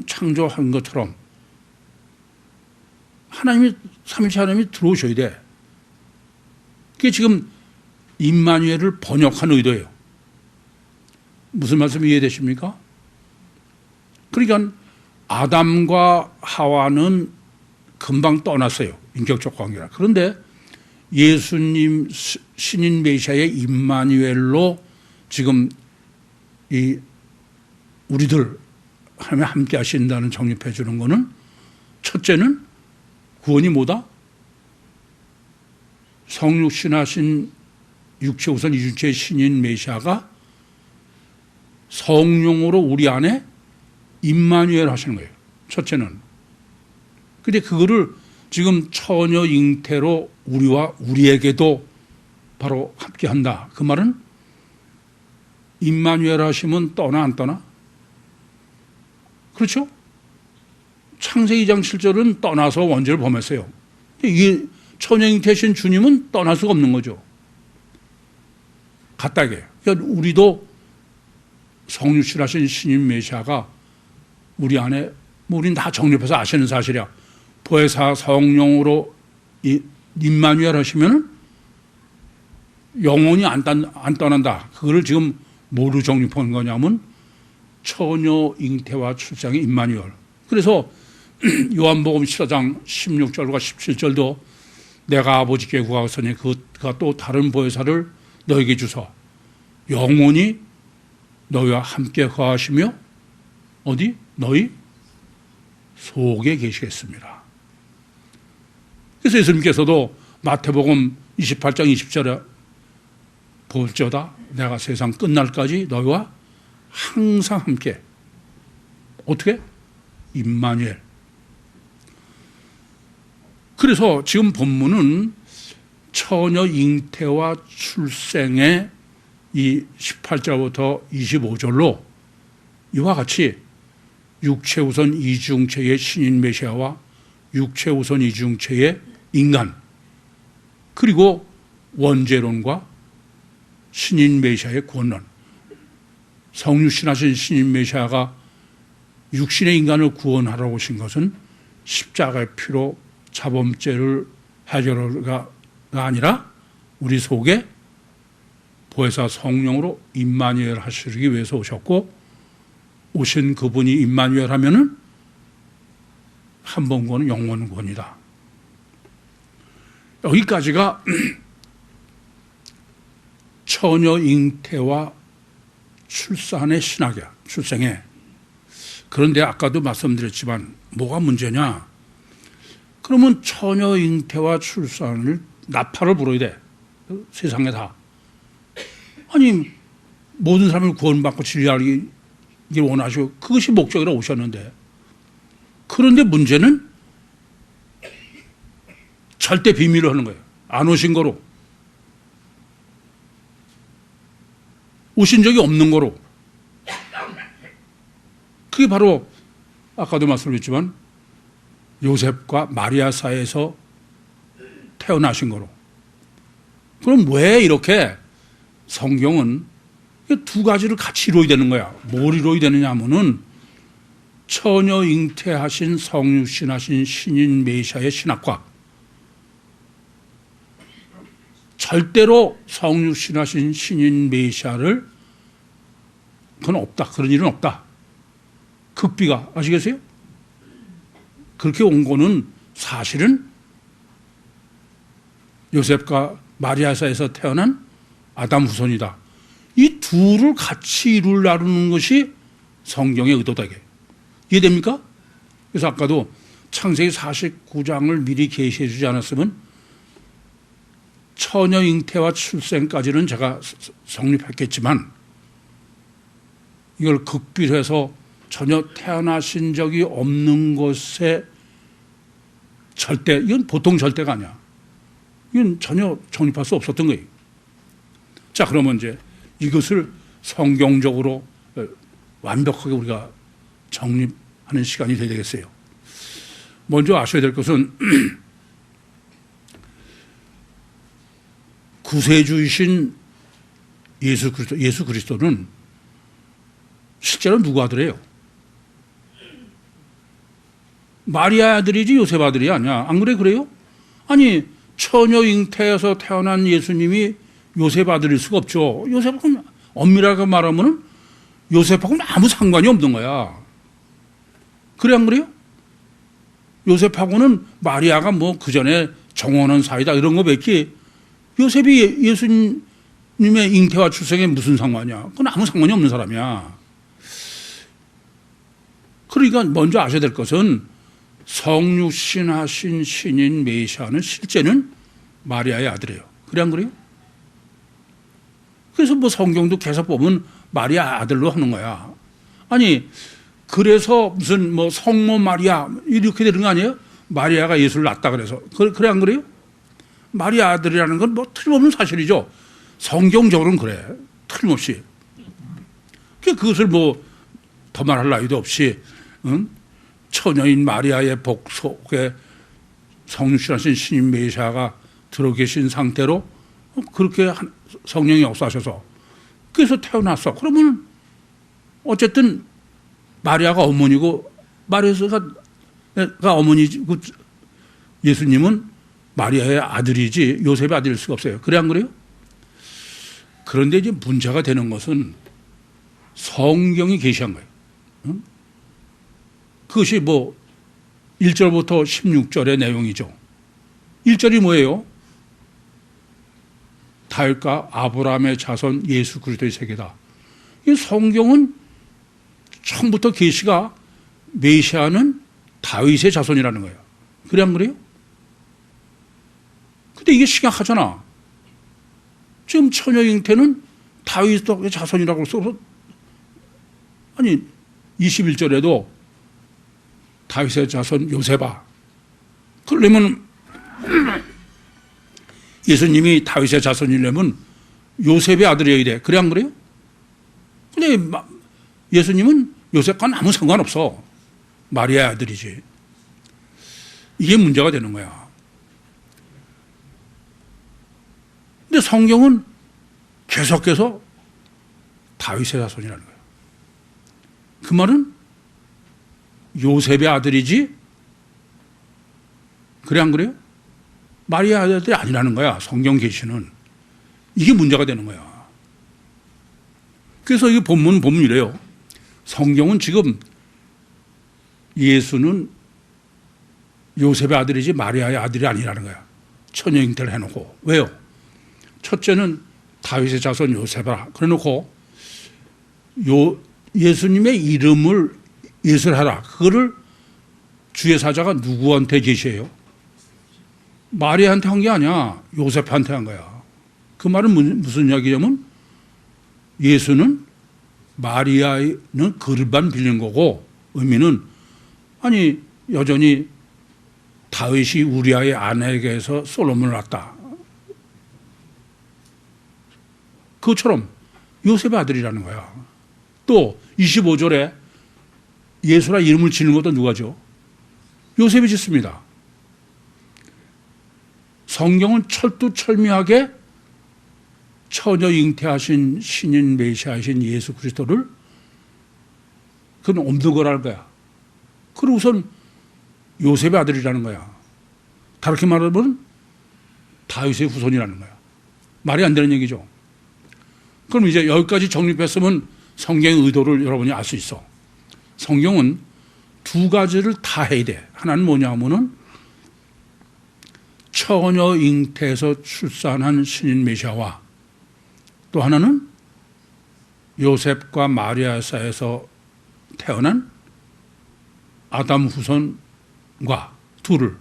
창조한 것처럼 하나님이 삼위일체 하나님이 들어오셔야 돼. 그게 지금 임마누엘을 번역한 의도예요. 무슨 말씀 이해되십니까? 그러니까 아담과 하와는 금방 떠났어요. 인격적 관계라. 그런데 예수님 신인 메시아의 임마누엘로 지금 이 우리들 하나님 함께 하신다는 정립해 주는 거는 첫째는 구원이 뭐다? 성육신하신 육체 우선 이중체의 신인 메시아가 성령으로 우리 안에 임마누엘 하시는 거예요. 첫째는. 근데 그거를 지금 처녀 잉태로 우리와 우리에게도 바로 함께 한다. 그 말은 임마누엘 하시면 떠나 안 떠나? 그렇죠? 창세기 2장 7절은 떠나서 원죄를 범했어요. 이게 처녀 잉태신 주님은 떠날 수가 없는 거죠. 같다게. 그러니까 우리도 성육신하신 신인 메시아가 우리 안에 우리는 다 정립해서 아시는 사실이야. 보혜사 성령으로 임마누엘 하시면 영원히 안 떠난다. 그거를 지금 뭐로 정립한 거냐면 처녀 잉태와 출생의 임마누엘. 그래서 요한복음 14장 16절과 17절도 내가 아버지께 구하오니 그가 또 다른 보혜사를 너에게 주사 영원히 너희와 함께 거하시며 어디? 너희 속에 계시겠습니다. 그래서 예수님께서도 마태복음 28장 20절에 볼지어다 내가 세상 끝날까지 너희와 항상 함께. 어떻게? 임마누엘. 그래서 지금 본문은 처녀 잉태와 출생의 이 18절부터 25절로 이와 같이 육체 우선 이중체의 신인 메시아와 육체 우선 이중체의 인간, 그리고 원죄론과 신인 메시아의 구원론, 성육신하신 신인 메시아가 육신의 인간을 구원하러 오신 것은 십자가의 피로 자범죄를 해결하가 아니라 우리 속에 보혜사 성령으로 임마누엘 하시기 위해서 오셨고, 오신 그분이 임마누엘 하면은 한 번 구원은 영원 구원이다. 여기까지가 처녀 잉태와 출산의 신학이야. 출생에. 그런데 아까도 말씀드렸지만 뭐가 문제냐? 그러면 처녀 잉태와 출산을 나팔을 불어야 돼. 세상에 다. 아니 모든 사람을 구원받고 진리하기 원하시고 그것이 목적이라 오셨는데, 그런데 문제는 절대 비밀로 하는 거예요. 안 오신 거로, 오신 적이 없는 거로. 그게 바로 아까도 말씀드렸지만 요셉과 마리아 사이에서 태어나신 거로. 그럼 왜 이렇게 성경은 두 가지를 같이 이루어야 되는 거야. 뭘 이루어야 되느냐 하면은 처녀 잉태하신 성육신하신 신인 메시아의 신학과, 절대로 성육신하신 신인 메시아를 그건 없다. 그런 일은 없다. 극비가. 아시겠어요? 그렇게 온 거는 사실은 요셉과 마리아 사이에서 태어난 아담 후손이다. 이 둘을 같이 이루려는 것이 성경의 의도다. 이해됩니까? 그래서 아까도 창세기 49장을 미리 계시해 주지 않았으면 처녀 잉태와 출생까지는 제가 성립했겠지만 이걸 극비해서 전혀 태어나신 적이 없는 것에 절대, 이건 보통 절대가 아니야. 이건 전혀 정립할 수 없었던 거예요. 자, 그러면 이제 이것을 성경적으로 완벽하게 우리가 정립하는 시간이 돼야 되겠어요. 먼저 아셔야 될 것은 구세주이신 예수 그리스도는 실제로 누구 아들이에요? 마리아 아들이지 요셉 아들이 아니야. 안 그래? 그래요? 아니 처녀 잉태에서 태어난 예수님이 요셉 아들일 수가 없죠. 요셉은 엄밀하게 말하면 요셉하고는 아무 상관이 없는 거야. 그래 안 그래요? 요셉하고는 마리아가 뭐 그 전에 정혼한 사이다 이런 거밖에 요셉이 예수님의 잉태와 출생에 무슨 상관이야? 그건 아무 상관이 없는 사람이야. 그러니까 먼저 아셔야 될 것은 성육신하신 신인 메시아는 실제는 마리아의 아들이에요. 그래 안 그래요? 그래서 뭐 성경도 계속 보면 마리아 아들로 하는 거야. 아니 그래서 무슨 뭐 성모 마리아 이렇게 되는 거 아니에요? 마리아가 예수를 낳았다 그래서 그래 안 그래요? 마리아 아들이라는 건 뭐 틀림없는 사실이죠. 성경적으로는 그래 틀림없이. 그것을 뭐 더 말할 나위도 없이 처녀인 마리아의 복 속에 성육신하신 신인 메시아가 들어 계신 상태로 그렇게 성령이 역사하셔서 그래서 태어났어. 그러면 어쨌든 마리아가 어머니고 마리아가 어머니고 예수님은 마리아의 아들이지 요셉의 아들일 수가 없어요. 그래 안 그래요? 그런데 이제 문제가 되는 것은 성경이 계시한 거예요. 그것이 뭐 1절부터 16절의 내용이죠. 1절이 뭐예요? 다윗과 아브라함의 자손 예수 그리스도의 세계다. 이 성경은 처음부터 계시가 메시아는 다윗의 자손이라는 거예요. 그래 안 그래요? 근데 이게 심각하잖아. 지금 처녀 잉태는 다윗의 자손이라고 써서 아니 21절에도 다윗의 자손 요셉아. 그러려면 예수님이 다윗의 자손이려면 요셉의 아들이어야 돼. 그래 안 그래요? 근데 예수님은 요셉과는 아무 상관없어. 마리아의 아들이지. 이게 문제가 되는 거야. 근데 성경은 계속해서 다윗의 자손이라는 거야. 그 말은 요셉의 아들이지? 그래 안 그래요? 마리아의 아들이 아니라는 거야. 성경 계시는. 이게 문제가 되는 거야. 그래서 이 본문 보면 이래요. 성경은 지금 예수는 요셉의 아들이지 마리아의 아들이 아니라는 거야. 처녀 잉태를 해놓고. 왜요? 첫째는 다윗의 자손 요셉아. 그래놓고 예수님의 이름을 예술하라. 그거를 주의 사자가 누구한테 계시해요? 마리아한테 한 게 아니야. 요셉한테 한 거야. 그 말은 무슨 이야기냐면 예수는 마리아는 그릇만 빌린 거고 의미는 아니 여전히 다윗이 우리아의 아내에게서 솔로몬을 낳았다. 그것처럼 요셉의 아들이라는 거야. 또 25절에 예수라 이름을 지는 것도 누가죠? 요셉이 짓습니다. 성경은 철두철미하게 처녀 잉태하신 신인 메시아이신 예수 그리스도를 그는 엄두거라는 거야. 그리고 우선 요셉의 아들이라는 거야. 다르게 말하면 다윗의 후손이라는 거야. 말이 안 되는 얘기죠. 그럼 이제 여기까지 정립했으면 성경의 의도를 여러분이 알 수 있어. 성경은 두 가지를 다 해야 돼. 하나는 뭐냐 하면은 처녀 잉태에서 출산한 신인 메시아와 또 하나는 요셉과 마리아 사이에서 태어난 아담 후손과 둘을.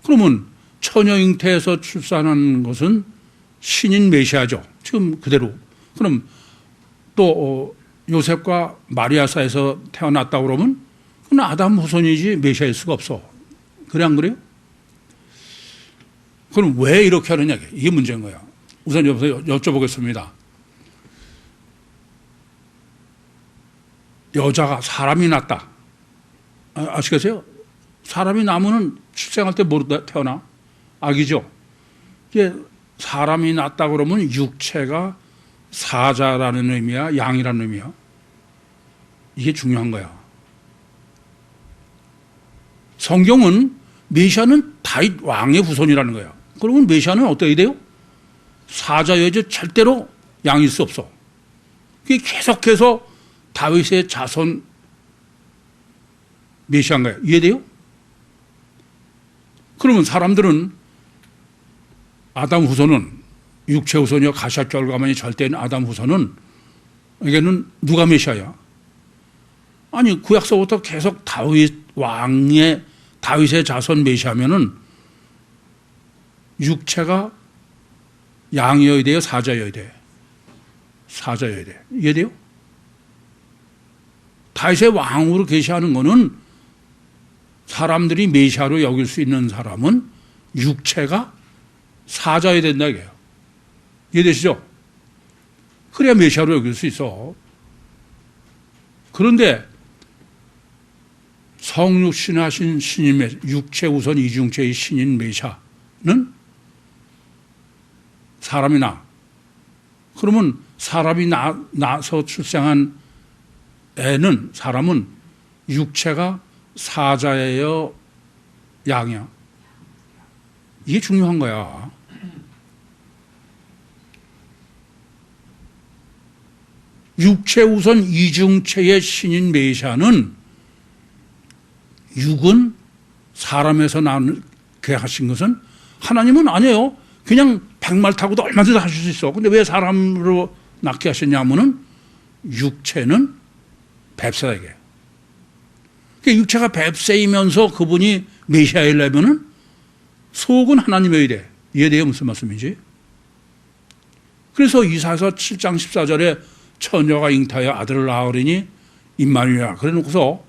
그러면 처녀 잉태에서 출산한 것은 신인 메시아죠. 지금 그대로. 그럼 또 요셉과 마리아 사이에서 태어났다고 그러면 그건 아담 후손이지 메시아일 수가 없어. 그래 안 그래요? 그럼 왜 이렇게 하느냐. 이게 문제인 거야. 우선 여쭤보겠습니다. 여자가 사람이 낳았다. 아시겠어요? 사람이 나면은 출생할 때 뭐로 태어나? 아기죠. 이게 사람이 낳았다 그러면 육체가 사자라는 의미야, 양이라는 의미야. 이게 중요한 거야. 성경은 메시아는 다윗 왕의 후손이라는 거야. 그러면 메시아는 어떻게 돼요? 사자여지 절대로 양일 수 없어. 그게 계속해서 다윗의 자손 메시아인 거예요. 이해돼요? 그러면 사람들은 아담 후손은 육체 후손이요 가시앗 결과만이 절대인 아담 후손은 이게는 누가 메시아야? 아니 구약서부터 계속 다윗 왕의 다윗의 자손 메시아면은 육체가 양이어야 돼요, 사자여야 돼? 사자여야 돼. 이해돼요? 다윗의 왕으로 계시하는 거는 사람들이 메시아로 여길 수 있는 사람은 육체가 사자여야 된다 이게요. 이해되시죠? 그래야 메시아로 여길 수 있어. 그런데 성육신하신 신인 육체 우선 이중체의 신인 메시아는 사람이 그러면 사람이 나서 출생한 애는 사람은 육체가 사자예요, 양이야? 이게 중요한 거야. 육체 우선 이중체의 신인 메시아는 육은 사람에서 나게 하신 것은 하나님은 아니에요. 그냥 백말 타고도 얼마든지 하실 수 있어. 근데 왜 사람으로 낳게 하셨냐면은 육체는 뱁새에게. 그러니까 육체가 뱁새이면서 그분이 메시아이려면은 속은 하나님이어야 돼. 이해돼요? 무슨 말씀인지? 그래서 이사야서 7장 14절에 처녀가 잉타하여 아들을 낳으리니 임마누엘이라 그래 놓고서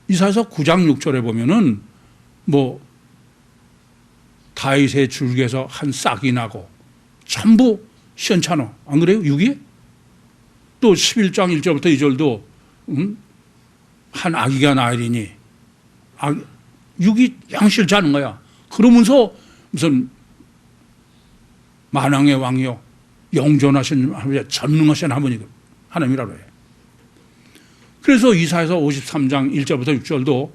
이사야서 9장 6절에 보면은 뭐 다윗의 줄기에서 한 싹이 나고 전부 시원찮아. 안 그래요? 6이? 또 11장 1절부터 2절도 한 아기가 나으리니 6이 양실지 않은 거야. 그러면서 무슨 만왕의 왕이요 영존하신 전능하신 하나님이라고 해요. 그래서 이사야서 53장 1절부터 6절도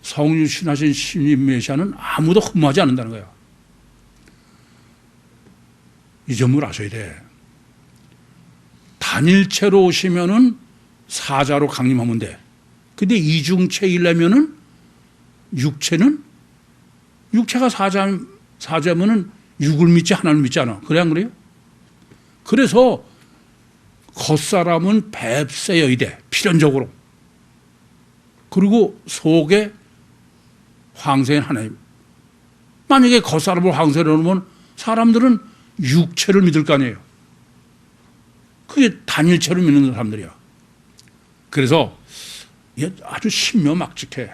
성육신하신 신인 메시아는 아무도 흠모하지 않는다는 거야. 이 점을 아셔야 돼. 단일체로 오시면은 사자로 강림하면 돼. 근데 이중체이려면은 육체가 사자면은 육을 믿지 하나님을 믿지 않아. 그래 안 그래요? 그래서 겉사람은 뱁새여야 돼. 필연적으로. 그리고 속에 황새인 하나님. 만약에 겉사람을 황새로 놓으면 사람들은 육체를 믿을 거 아니에요. 그게 단일체로 믿는 사람들이야. 그래서 이게 아주 신묘막직해.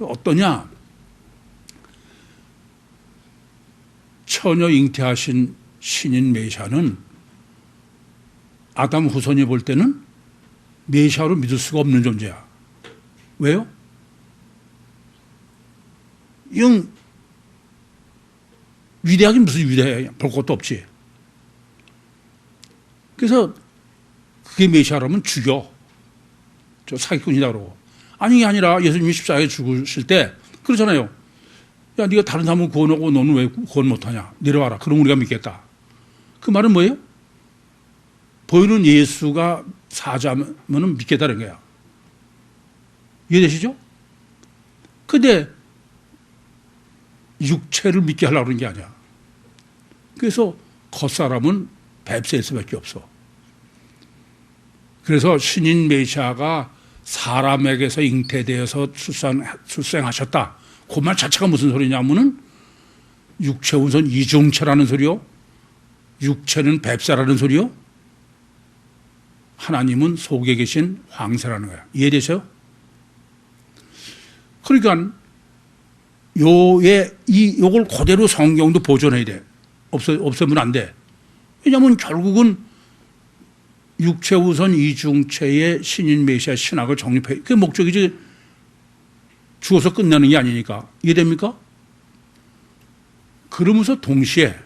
어떠냐? 처녀 잉태하신 신인 메시아는 아담 후손이 볼 때는 메시아로 믿을 수가 없는 존재야. 왜요? 이건 위대하긴 무슨 위대해. 볼 것도 없지. 그래서 그게 메시아라면 죽여. 저 사기꾼이다 그러고. 아니 이게 아니라 예수님이 십자가에 죽으실 때 그러잖아요. 야 네가 다른 사람을 구원하고 너는 왜 구원 못하냐. 내려와라. 그럼 우리가 믿겠다. 그 말은 뭐예요? 보이는 예수가 사자면 믿겠다는 거야. 이해되시죠? 근데 육체를 믿게 하려고 그런 게 아니야. 그래서 겉사람은 뱁새일 수밖에 없어. 그래서 신인 메시아가 사람에게서 잉태되어서 출생하셨다. 그 말 자체가 무슨 소리냐면은 육체 우선 이중체라는 소리요. 육체는 뱁새라는 소리요. 하나님은 속에 계신 황새라는 거야. 이해되세요? 그러니까 요걸 그대로 성경도 보존해야 돼. 없애면 안 돼. 왜냐하면 결국은 육체 우선 이중체의 신인 메시아 신학을 정립해. 그게 목적이지 죽어서 끝나는 게 아니니까. 이해됩니까? 그러면서 동시에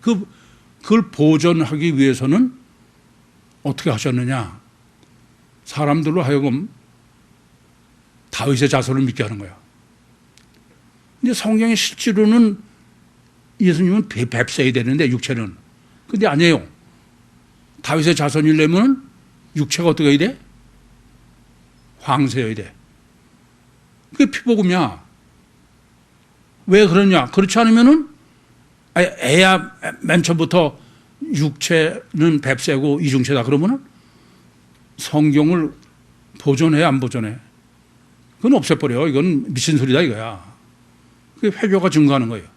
그걸 보존하기 위해서는 어떻게 하셨느냐. 사람들로 하여금 다윗의 자손을 믿게 하는 거야. 근데 성경에 실제로는 예수님은 뱁새야 되는데 육체는. 근데 아니에요. 다윗의 자손이려면 육체가 어떻게 해야 돼? 황새여야 돼. 그게 피복음이야. 왜 그러냐? 그렇지 않으면은 애야 맨 처음부터 육체는 뱁새고 이중체다 그러면은 성경을 보존해 안 보존해? 그건 없애버려. 이건 미친 소리다 이거야. 그게 회교가 증거하는 거예요.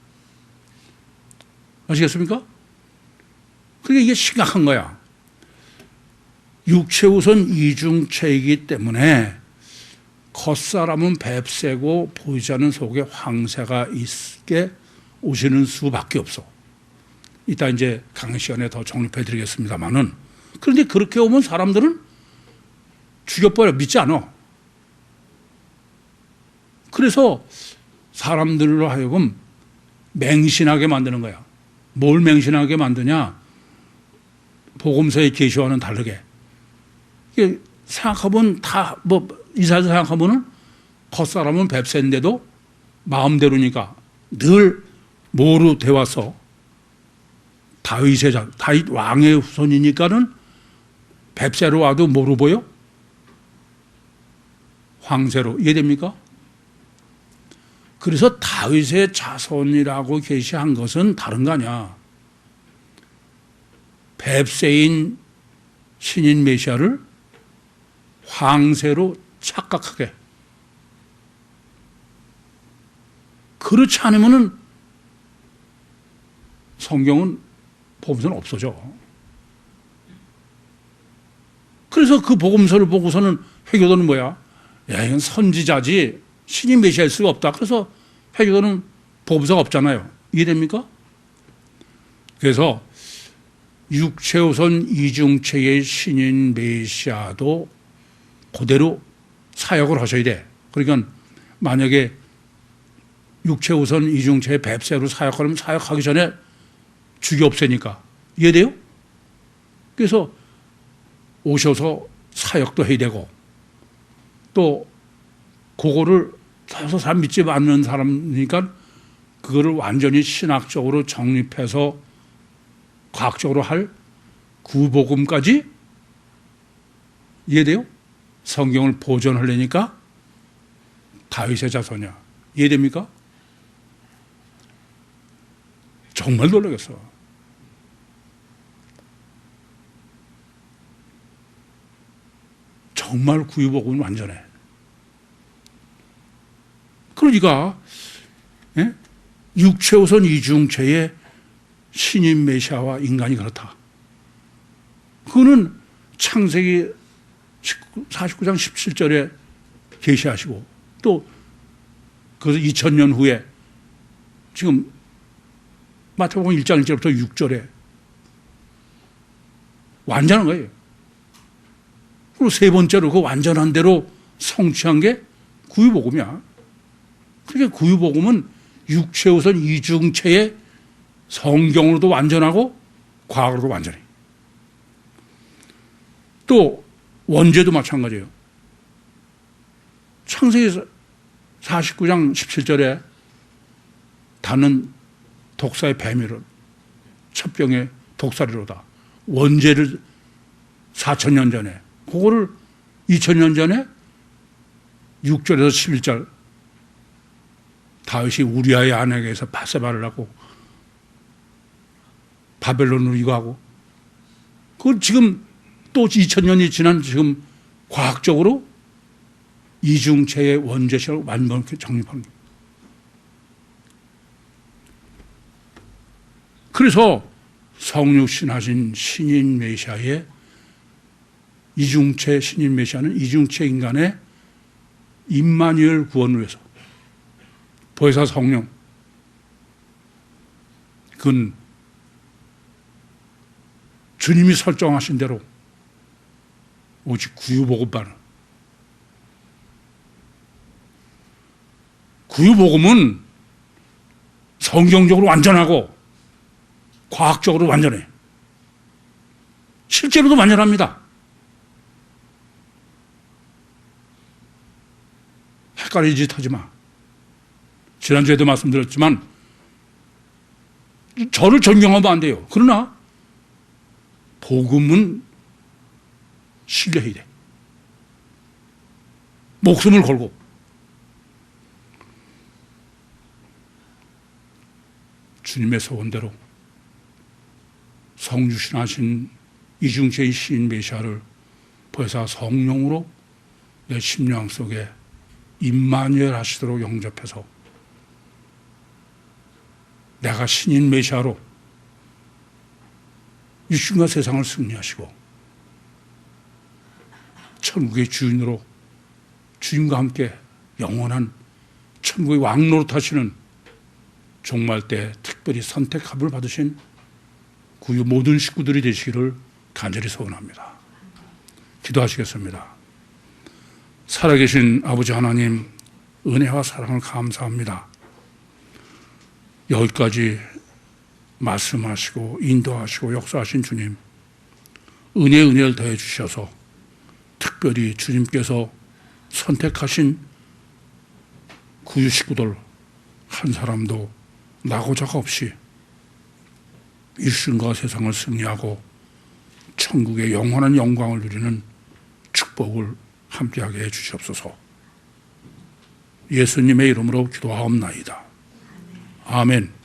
아시겠습니까? 그러니까 이게 심각한 거야. 육체 우선 이중체이기 때문에 겉사람은 뱁새고 보이지 않는 속에 황새가 있게 오시는 수밖에 없어. 이따 이제 강의 시간에 더 정립해 드리겠습니다만은, 그런데 그렇게 오면 사람들은 죽여버려. 믿지 않아. 그래서 사람들로 하여금 맹신하게 만드는 거야. 뭘 맹신하게 만드냐? 복음서의 계시와는 다르게. 생각해보면 이사해서 생각하면은 겉사람은 뱁새인데도 마음대로니까 늘 뭐로 되와서 다윗 왕의 후손이니까는 뱁새로 와도 뭐로 보여? 황새로. 이해됩니까? 그래서 다윗의 자손이라고 계시한 것은 다른 거 아니야. 뱁새인 신인 메시아를 황새로 착각하게. 그렇지 않으면은 성경은 복음서는 없어져. 그래서 그 복음서를 보고서는 회교도는 뭐야? 야, 이건 선지자지 신인 메시아일 수가 없다. 그래서 회교도는 복음서가 없잖아요. 이해됩니까? 그래서 육체우선 이중체의 신인 메시아도 그대로 사역을 하셔야 돼. 그러니까 만약에 육체우선 이중체의 뱁새로 사역하려면 사역하기 전에 죽이 없애니까. 이해돼요? 그래서 오셔서 사역도 해야 되고, 또 그거를 서서 사람 믿지 않는 사람이니까 그거를 완전히 신학적으로 정립해서 과학적으로 할 구복음까지. 이해돼요? 성경을 보존하려니까 다윗의 자손이야. 이해됩니까? 정말 놀라겠어. 정말 구유복음은 완전해. 그러니까 육체우선 이중체의 신인 메시아와 인간이 그렇다. 그거는 창세기 49장 17절에 계시하시고, 또 그래서 2000년 후에 지금 마태복음 1장 1절부터 6절에 완전한 거예요. 그리고 세 번째로 그 완전한 대로 성취한 게 구유복음이야. 그러니까 구유복음은 육체우선 이중체의 성경으로도 완전하고 과학으로도 완전해. 또 원죄도 마찬가지예요. 창세기 49장 17절에 다는 독사의 뱀이를 첩병의 독사리로다. 원죄를 4000년 전에, 그거를 2000년 전에 6절에서 11절 다윗이 우리아의 아내에게서 바세바를 하고 바벨론으로 이거하고, 그걸 지금 또 2000년이 지난 지금 과학적으로 이중체의 원죄식을 완벽히 정립하는 거예요. 그래서 성육신하신 신인 메시아의 이중체 신인 메시아는 이중체 인간의 임마누엘 구원을 위해서 보혜사 성령, 그건 주님이 설정하신 대로 오직 구유복음만은, 구유복음은 성경적으로 완전하고 과학적으로 완전해. 실제로도 완전합니다. 헷갈리는 짓 하지 마. 지난주에도 말씀드렸지만 저를 존경하면 안 돼요. 그러나 복음은 신뢰해야 돼. 목숨을 걸고. 주님의 소원대로 성주신하신 이중체의 시인 메시아를 보혜사 성령으로 내 심령 속에 임마누엘 하시도록 영접해서 내가 신인 메시아로 육신과 세상을 승리하시고 천국의 주인으로 주님과 함께 영원한 천국의 왕노릇 하시는 종말 때 특별히 선택함을 받으신 구유 모든 식구들이 되시기를 간절히 소원합니다. 기도하시겠습니다. 살아계신 아버지 하나님, 은혜와 사랑을 감사합니다. 여기까지 말씀하시고 인도하시고 역사하신 주님, 은혜를 더해 주셔서 특별히 주님께서 선택하신 구유 식구들 한 사람도 나고자가 없이 일생과 세상을 승리하고 천국의 영원한 영광을 누리는 축복을 함께하게 해주시옵소서. 예수님의 이름으로 기도하옵나이다. 아멘.